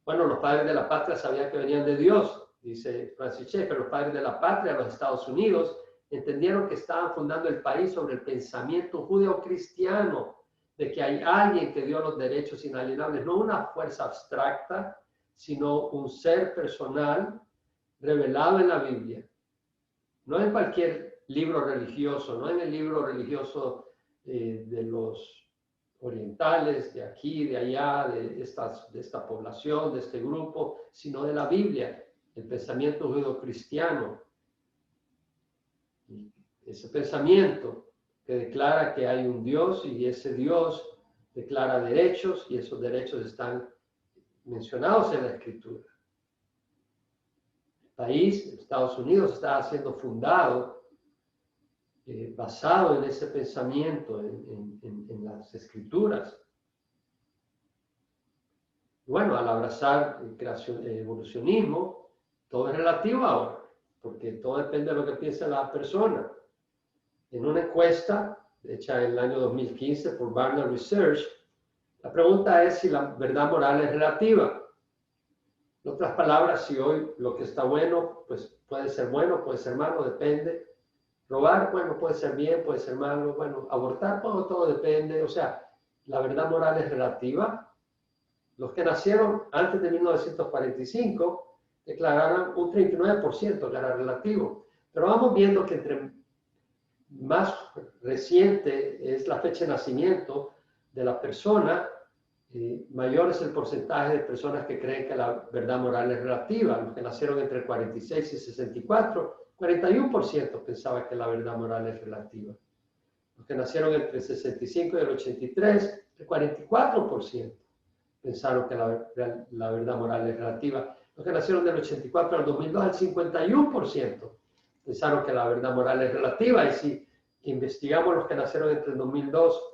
A: Bueno, los padres de la patria sabían que venían de Dios, dice Francis Schaeffer. Los padres de la patria, los Estados Unidos, entendieron que estaban fundando el país sobre el pensamiento judeo-cristiano, de que hay alguien que dio los derechos inalienables, no una fuerza abstracta, sino un ser personal revelado en la Biblia. No en cualquier libro religioso, no en el libro religioso de los orientales, de aquí, de allá, de esta población, de este grupo, sino de la Biblia, el pensamiento judeocristiano. Ese pensamiento que declara que hay un Dios y ese Dios declara derechos y esos derechos están mencionados en la Escritura. El país, Estados Unidos, está siendo fundado basado en ese pensamiento, en las Escrituras. Bueno, al abrazar el evolucionismo, todo es relativo ahora, porque todo depende de lo que piensa la persona. En una encuesta hecha en el año 2015 por Barna Research, la pregunta es si la verdad moral es relativa. En otras palabras, si hoy lo que está bueno, pues puede ser bueno, puede ser malo, depende. Robar, bueno, puede ser bien, puede ser malo. Bueno, abortar, bueno, todo depende. O sea, la verdad moral es relativa. Los que nacieron antes de 1945 declararon un 39% que era relativo. Pero vamos viendo que entre más reciente es la fecha de nacimiento de la persona, mayor es el porcentaje de personas que creen que la verdad moral es relativa. Los que nacieron entre el 46 y 64, 41% pensaba que la verdad moral es relativa. Los que nacieron entre el 65 y el 83, el 44% pensaron que la verdad moral es relativa. Los que nacieron del 84 al 2002, el 51% pensaron que la verdad moral es relativa. Y si investigamos los que nacieron entre el 2002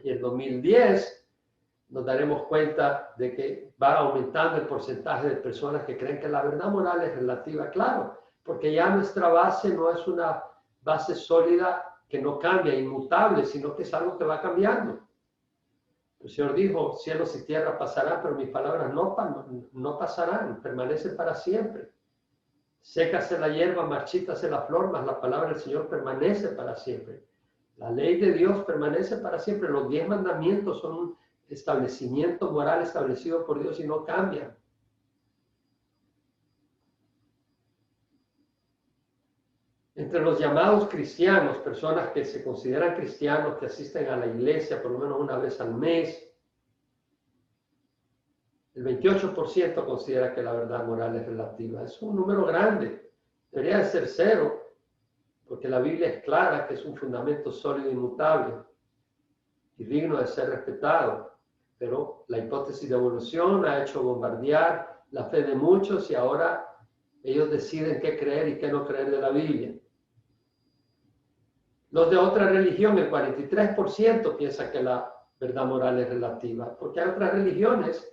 A: y el 2010, nos daremos cuenta de que va aumentando el porcentaje de personas que creen que la verdad moral es relativa. Claro, porque ya nuestra base no es una base sólida que no cambia, inmutable, sino que es algo que va cambiando. El Señor dijo: cielos y tierra pasarán, pero mis palabras no pasarán, permanecen para siempre. Sécase la hierba, marchítase la flor, mas la palabra del Señor permanece para siempre. La ley de Dios permanece para siempre. Los 10 mandamientos son un establecimiento moral establecido por Dios y no cambian. Entre los llamados cristianos, personas que se consideran cristianos, que asisten a la iglesia por lo menos una vez al mes, el 28% considera que la verdad moral es relativa. Es un número grande. Debería de ser 0, porque la Biblia es clara que es un fundamento sólido e inmutable y digno de ser respetado. Pero la hipótesis de evolución ha hecho bombardear la fe de muchos y ahora ellos deciden qué creer y qué no creer de la Biblia. Los de otra religión, el 43% piensa que la verdad moral es relativa, porque hay otras religiones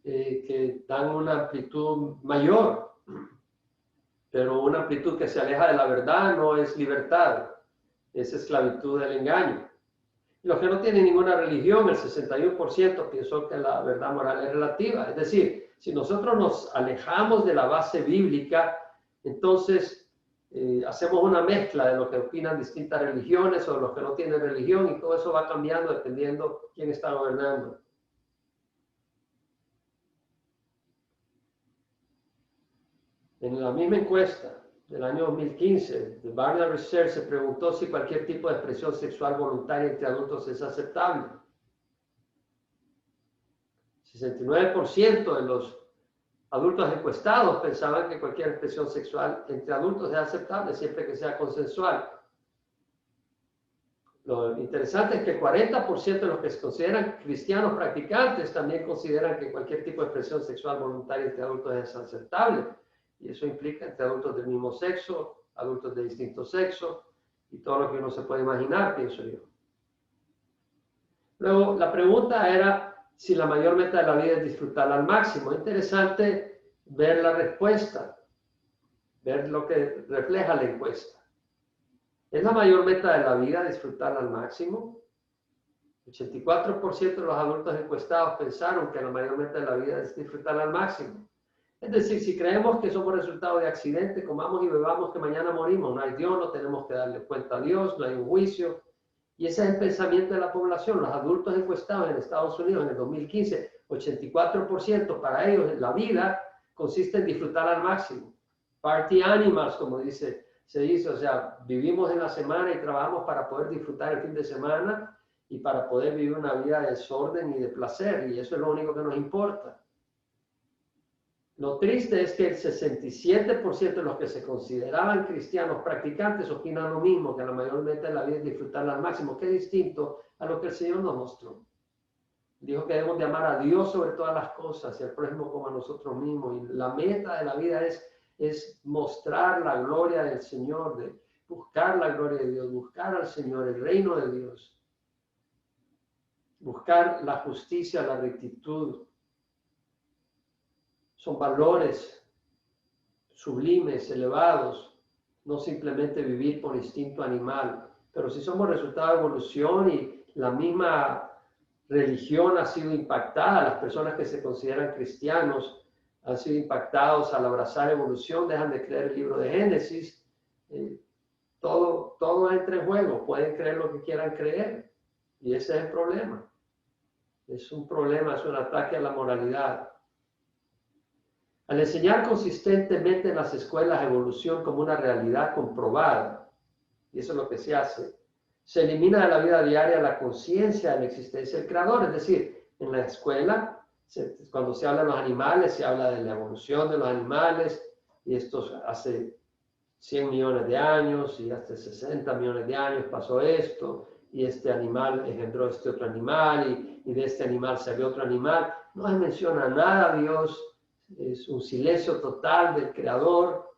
A: que dan una amplitud mayor, pero una amplitud que se aleja de la verdad no es libertad, es esclavitud del engaño. Y los que no tienen ninguna religión, el 61% pensó que la verdad moral es relativa. Es decir, si nosotros nos alejamos de la base bíblica, entonces hacemos una mezcla de lo que opinan distintas religiones o los que no tienen religión, y todo eso va cambiando dependiendo quién está gobernando. En la misma encuesta del año 2015, de Barna Research, se preguntó si cualquier tipo de expresión sexual voluntaria entre adultos es aceptable. 69% de los adultos encuestados pensaban que cualquier expresión sexual entre adultos es aceptable siempre que sea consensual. Lo interesante es que el 40% de los que se consideran cristianos practicantes también consideran que cualquier tipo de expresión sexual voluntaria entre adultos es aceptable. Y eso implica entre adultos del mismo sexo, adultos de distinto sexo, y todo lo que uno se puede imaginar, pienso yo. Luego, la pregunta era si la mayor meta de la vida es disfrutarla al máximo. Interesante ver la respuesta, ver lo que refleja la encuesta. ¿Es la mayor meta de la vida disfrutarla al máximo? 84% de los adultos encuestados pensaron que la mayor meta de la vida es disfrutarla al máximo. Es decir, si creemos que somos resultado de accidente, comamos y bebamos que mañana morimos, no hay Dios, no tenemos que darle cuenta a Dios, no hay un juicio. Y ese es el pensamiento de la población. Los adultos encuestados en Estados Unidos en el 2015, 84% para ellos la vida consiste en disfrutar al máximo. Party animals, como se dice, o sea, vivimos en la semana y trabajamos para poder disfrutar el fin de semana y para poder vivir una vida de desorden y de placer, y eso es lo único que nos importa. Lo triste es que el 67% de los que se consideraban cristianos practicantes opinan lo mismo, que la mayor meta de la vida es disfrutarla al máximo, que es distinto a lo que el Señor nos mostró. Dijo que debemos de amar a Dios sobre todas las cosas y al prójimo como a nosotros mismos. Y la meta de la vida es mostrar la gloria del Señor, de buscar la gloria de Dios, buscar al Señor, el reino de Dios, buscar la justicia, la rectitud. Son valores sublimes, elevados, no simplemente vivir por instinto animal. Pero si somos resultado de evolución y la misma religión ha sido impactada, las personas que se consideran cristianos han sido impactados al abrazar evolución, dejan de creer el libro de Génesis, todo entra en juego, pueden creer lo que quieran creer, y ese es el problema. Es un problema, es un ataque a la moralidad. Al enseñar consistentemente en las escuelas evolución como una realidad comprobada, y eso es lo que se hace, se elimina de la vida diaria la conciencia de la existencia del Creador. Es decir, en la escuela, cuando se habla de los animales, se habla de la evolución de los animales, y esto hace 100 millones de años, y hace 60 millones de años pasó esto, y este animal engendró este otro animal, y de este animal salió otro animal. No se menciona nada a Dios. Es un silencio total del Creador.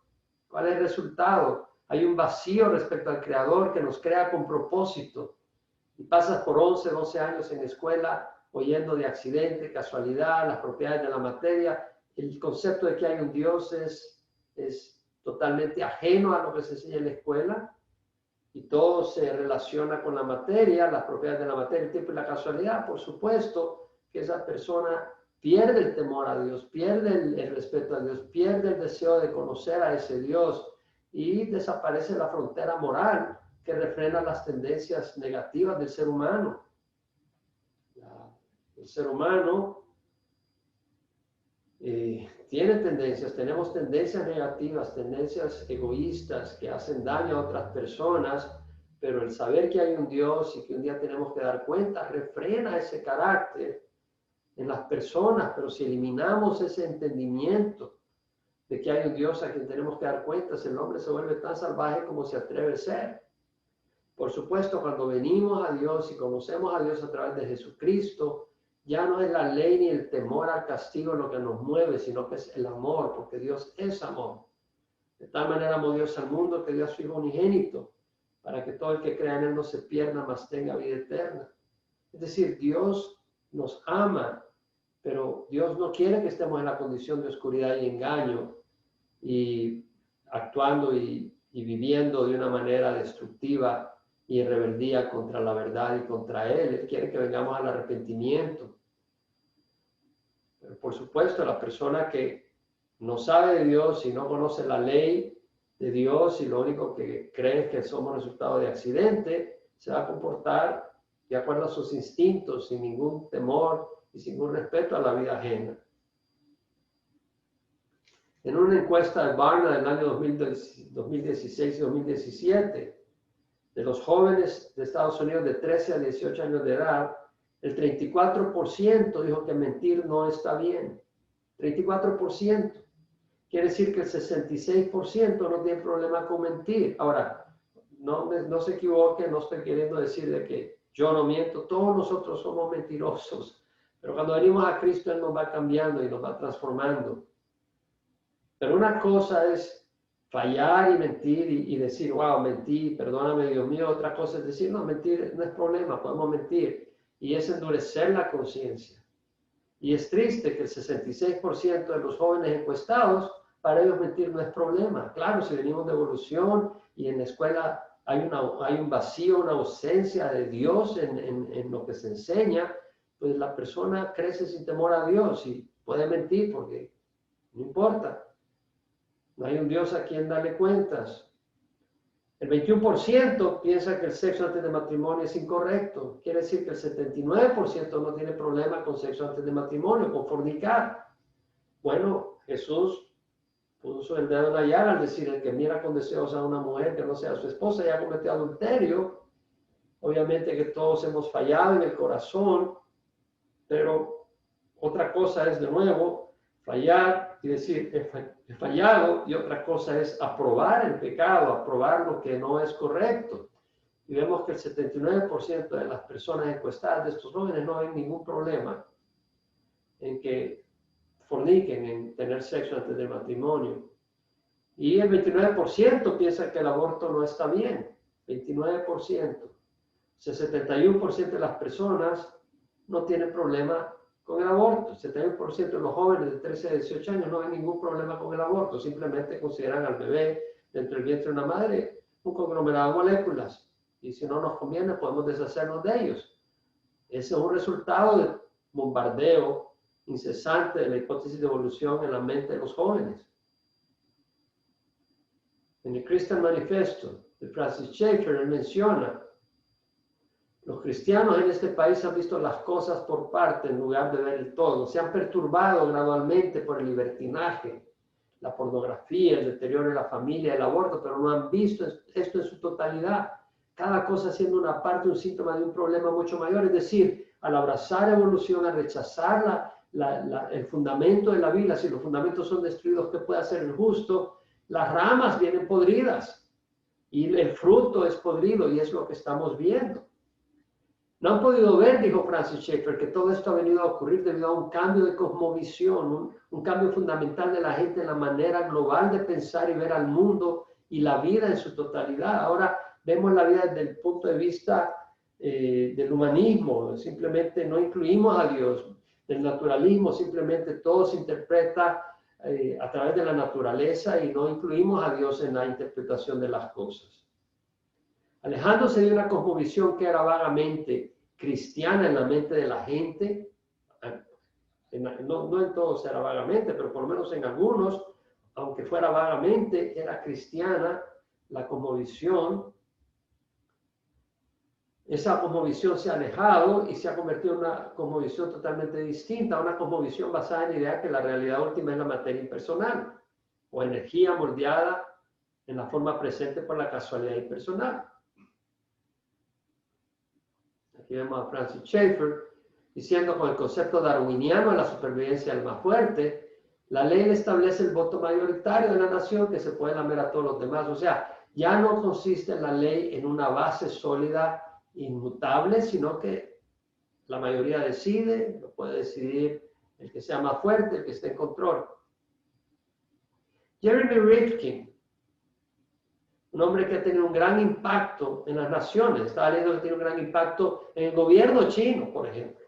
A: ¿Cuál es el resultado? Hay un vacío respecto al Creador que nos crea con propósito. Y pasas por 11, 12 años en escuela oyendo de accidente, casualidad, las propiedades de la materia. El concepto de que hay un Dios es totalmente ajeno a lo que se enseña en la escuela. Y todo se relaciona con la materia, las propiedades de la materia, el tiempo y la casualidad. Por supuesto que esa persona pierde el temor a Dios, pierde el respeto a Dios, pierde el deseo de conocer a ese Dios y desaparece la frontera moral que refrena las tendencias negativas del ser humano. El ser humano tenemos tendencias negativas, tendencias egoístas que hacen daño a otras personas, pero el saber que hay un Dios y que un día tenemos que dar cuenta refrena ese carácter en las personas. Pero si eliminamos ese entendimiento de que hay un Dios a quien tenemos que dar cuentas, el hombre se vuelve tan salvaje como se atreve a ser. Por supuesto, cuando venimos a Dios y conocemos a Dios a través de Jesucristo, ya no es la ley ni el temor al castigo lo que nos mueve, sino que es el amor, porque Dios es amor. De tal manera amó Dios al mundo que dio a su Hijo unigénito, para que todo el que crea en Él no se pierda, mas tenga vida eterna. Es decir, Dios nos ama, pero Dios no quiere que estemos en la condición de oscuridad y engaño, y actuando y viviendo de una manera destructiva y en rebeldía contra la verdad y contra Él. Él quiere que vengamos al arrepentimiento. Pero por supuesto, la persona que no sabe de Dios y no conoce la ley de Dios y lo único que cree es que somos resultado de accidente, se va a comportar de acuerdo a sus instintos, sin ningún temor y sin ningún respeto a la vida ajena. En una encuesta de Barna del año 2016 y 2017, de los jóvenes de Estados Unidos de 13 a 18 años de edad, el 34% dijo que mentir no está bien. 34%. Quiere decir que el 66% no tiene problema con mentir. Ahora, no se equivoque, no estoy queriendo decir de que yo no miento. Todos nosotros somos mentirosos. Pero cuando venimos a Cristo, Él nos va cambiando y nos va transformando. Pero una cosa es fallar y mentir y decir, wow, mentí, perdóname Dios mío. Otra cosa es decir, no, mentir no es problema, podemos mentir. Y es endurecer la conciencia. Y es triste que el 66% de los jóvenes encuestados, para ellos mentir no es problema. Claro, si venimos de evolución y en la escuela hay un vacío, una ausencia de Dios en lo que se enseña, pues la persona crece sin temor a Dios y puede mentir porque no importa. No hay un Dios a quien darle cuentas. El 21% piensa que el sexo antes de matrimonio es incorrecto. Quiere decir que el 79% no tiene problema con sexo antes de matrimonio, con fornicar. Bueno, Jesús puso el dedo en la llaga al decir, el que mira con deseos a una mujer que no sea su esposa ya cometió adulterio. Obviamente que todos hemos fallado en el corazón, pero otra cosa es de nuevo fallar y decir, he fallado, y otra cosa es aprobar el pecado, aprobar lo que no es correcto. Y vemos que el 79% de las personas encuestadas de estos jóvenes no ven ningún problema en que forniquen, en tener sexo antes del matrimonio. Y el 29% piensa que el aborto no está bien. 29%. O sea, 71% de las personas no tienen problema con el aborto. 71% de los jóvenes de 13 a 18 años no ven ningún problema con el aborto. Simplemente consideran al bebé dentro del vientre de una madre un conglomerado de moléculas. Y si no nos conviene, podemos deshacernos de ellos. Ese es un resultado del bombardeo incesante de la hipótesis de evolución en la mente de los jóvenes. En el Christian Manifesto de Francis Schaeffer, él menciona: los cristianos en este país han visto las cosas por parte en lugar de ver el todo. Se han perturbado gradualmente por el libertinaje, la pornografía, el deterioro de la familia, el aborto, pero no han visto esto en su totalidad. Cada cosa siendo una parte, un síntoma de un problema mucho mayor. Es decir, al abrazar evolución, al rechazar el fundamento de la Biblia, si los fundamentos son destruidos, ¿qué puede hacer el justo? Las ramas vienen podridas y el fruto es podrido, y es lo que estamos viendo. No han podido ver, dijo Francis Schaeffer, que todo esto ha venido a ocurrir debido a un cambio de cosmovisión, un cambio fundamental de la gente en la manera global de pensar y ver al mundo y la vida en su totalidad. Ahora vemos la vida desde el punto de vista del humanismo. Simplemente no incluimos a Dios. Del naturalismo, simplemente todo se interpreta a través de la naturaleza y no incluimos a Dios en la interpretación de las cosas. Alejándose de una cosmovisión que era vagamente cristiana en la mente de la gente, no en todos era vagamente, pero por lo menos en algunos, aunque fuera vagamente, era cristiana la cosmovisión. esa cosmovisión se ha alejado y se ha convertido en una cosmovisión totalmente distinta, una cosmovisión basada en la idea que la realidad última es la materia impersonal o energía moldeada en la forma presente por la casualidad impersonal. Aquí vemos a Francis Schaeffer diciendo con el concepto darwiniano de la supervivencia del más fuerte, la ley establece el voto mayoritario de la nación que se puede lamer a todos los demás. O sea, ya no consiste la ley en una base sólida inmutable, sino que la mayoría decide, lo puede decidir el que sea más fuerte, el que esté en control. Jeremy Rifkin, un hombre que ha tenido un gran impacto en las naciones, estaba leyendo que tiene un gran impacto en el gobierno chino, por ejemplo,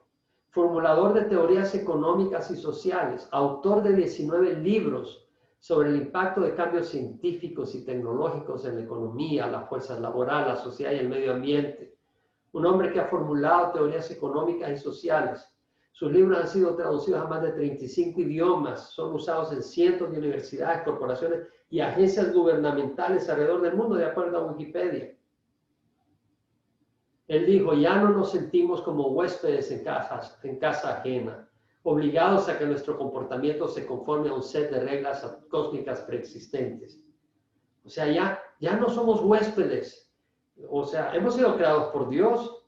A: formulador de teorías económicas y sociales, autor de 19 libros sobre el impacto de cambios científicos y tecnológicos en la economía, las fuerzas laborales, la sociedad y el medio ambiente. Un hombre que ha formulado teorías económicas y sociales. Sus libros han sido traducidos a más de 35 idiomas, son usados en cientos de universidades, corporaciones y agencias gubernamentales alrededor del mundo, de acuerdo a Wikipedia. Él dijo, ya no nos sentimos como huéspedes en casa ajena, obligados a que nuestro comportamiento se conforme a un set de reglas cósmicas preexistentes. O sea, ya no somos huéspedes. O sea, hemos sido creados por Dios.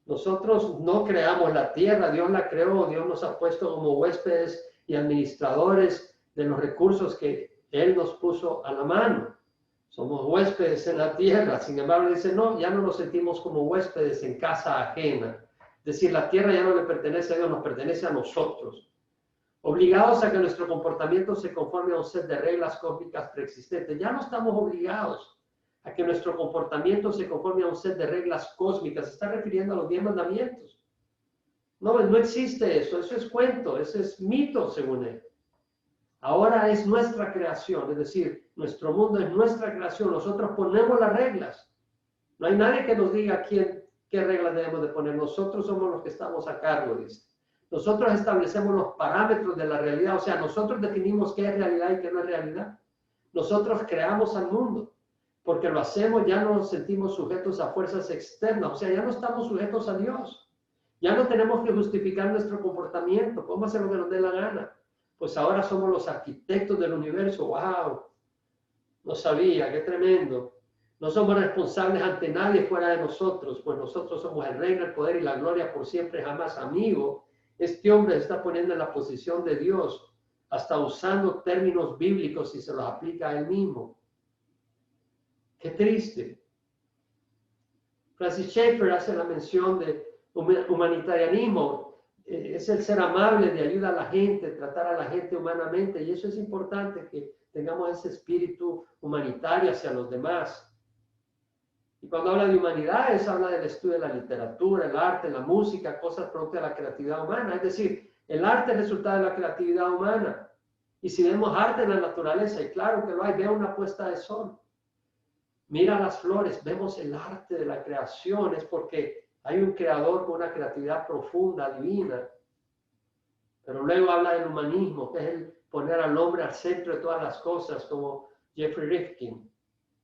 A: Nosotros no creamos la tierra, Dios la creó, Dios nos ha puesto como huéspedes y administradores de los recursos que Él nos puso a la mano. Somos huéspedes en la tierra. Sin embargo, dice, no, ya no nos sentimos como huéspedes en casa ajena. Es decir, la tierra ya no le pertenece a Dios, nos pertenece a nosotros. Obligados a que nuestro comportamiento se conforme a un set de reglas cósmicas preexistentes. Ya no estamos obligados a que nuestro comportamiento se conforme a un set de reglas cósmicas. Se está refiriendo a los 10 mandamientos. No existe eso es cuento, eso es mito según él. Ahora es nuestra creación, es decir, nuestro mundo es nuestra creación, nosotros ponemos las reglas. No hay nadie que nos diga qué reglas debemos de poner, nosotros somos los que estamos a cargo de esto. Nosotros establecemos los parámetros de la realidad, o sea, nosotros definimos qué es realidad y qué no es realidad. Nosotros creamos al mundo. Porque lo hacemos, ya no nos sentimos sujetos a fuerzas externas, o sea, ya no estamos sujetos a Dios. Ya no tenemos que justificar nuestro comportamiento, podemos hacer lo que nos dé la gana. Pues ahora somos los arquitectos del universo, wow, no sabía, qué tremendo. No somos responsables ante nadie fuera de nosotros, pues nosotros somos el reino, el poder y la gloria por siempre, jamás. Amigo, este hombre se está poniendo en la posición de Dios, hasta usando términos bíblicos y se los aplica a él mismo. Qué triste. Francis Schaeffer hace la mención de humanitarianismo. Es el ser amable, de ayuda a la gente, tratar a la gente humanamente. Y eso es importante, que tengamos ese espíritu humanitario hacia los demás. Y cuando habla de humanidades, habla del estudio de la literatura, el arte, la música, cosas producto de la creatividad humana. Es decir, el arte es resultado de la creatividad humana. Y si vemos arte en la naturaleza, y claro que lo hay, veo una puesta de sol. Mira las flores, vemos el arte de la creación, es porque hay un creador con una creatividad profunda, divina. Pero luego habla del humanismo, que es el poner al hombre al centro de todas las cosas, como Jeffrey Rifkin,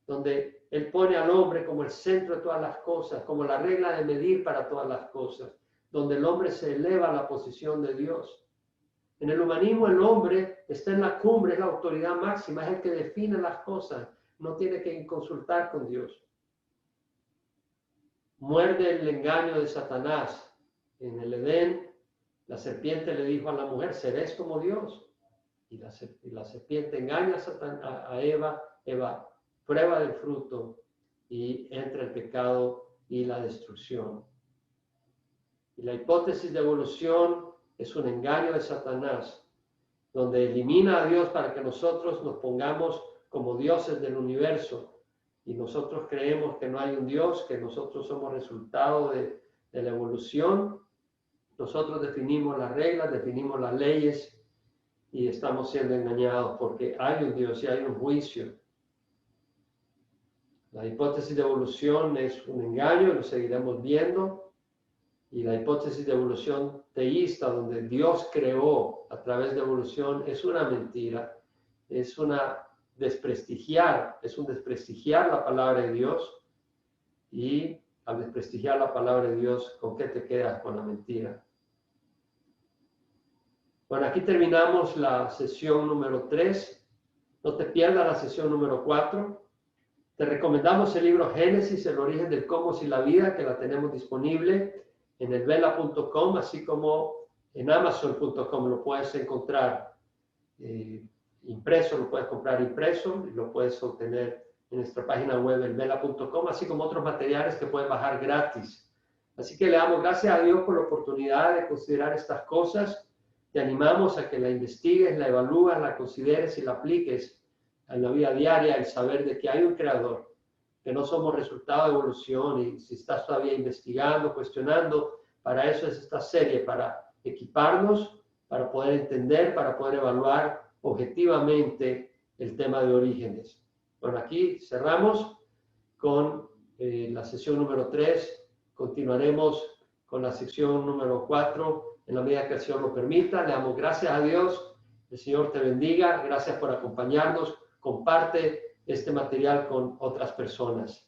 A: donde él pone al hombre como el centro de todas las cosas, como la regla de medir para todas las cosas, donde el hombre se eleva a la posición de Dios. En el humanismo el hombre está en la cumbre, es la autoridad máxima, es el que define las cosas. No tiene que consultar con Dios. Muerde el engaño de Satanás. En el Edén, la serpiente le dijo a la mujer, seréis como Dios. Y la serpiente engaña a Eva. Eva prueba del fruto y entra el pecado y la destrucción. Y la hipótesis de evolución es un engaño de Satanás, donde elimina a Dios para que nosotros nos pongamos como dioses del universo, y nosotros creemos que no hay un Dios, que nosotros somos resultado de la evolución. Nosotros definimos las reglas, definimos las leyes, y estamos siendo engañados porque hay un Dios y hay un juicio. La hipótesis de evolución es un engaño, lo seguiremos viendo, y la hipótesis de evolución teísta, donde Dios creó a través de evolución, es una mentira, es un desprestigiar la palabra de Dios, y al desprestigiar la palabra de Dios, ¿con qué te quedas? Con la mentira. Bueno, aquí terminamos la sesión número 3. No te pierdas la sesión número 4. Te recomendamos el libro Génesis, el origen del cosmos y la vida, que la tenemos disponible en el vela.com, así como en amazon.com. Lo puedes encontrar impreso, lo puedes comprar impreso y lo puedes obtener en nuestra página web, elvela.com, así como otros materiales que puedes bajar gratis. Así que le damos gracias a Dios por la oportunidad de considerar estas cosas. Te animamos a que la investigues, la evalúes, la consideres y la apliques en la vida diaria, el saber de que hay un creador, que no somos resultado de evolución, y si estás todavía investigando, cuestionando, para eso es esta serie, para equiparnos, para poder entender, para poder evaluar objetivamente el tema de orígenes. Bueno, aquí cerramos con la sesión número 3, continuaremos con la sección número 4 en la medida que el Señor lo permita. Le damos gracias a Dios, el Señor te bendiga, gracias por acompañarnos. Comparte este material con otras personas.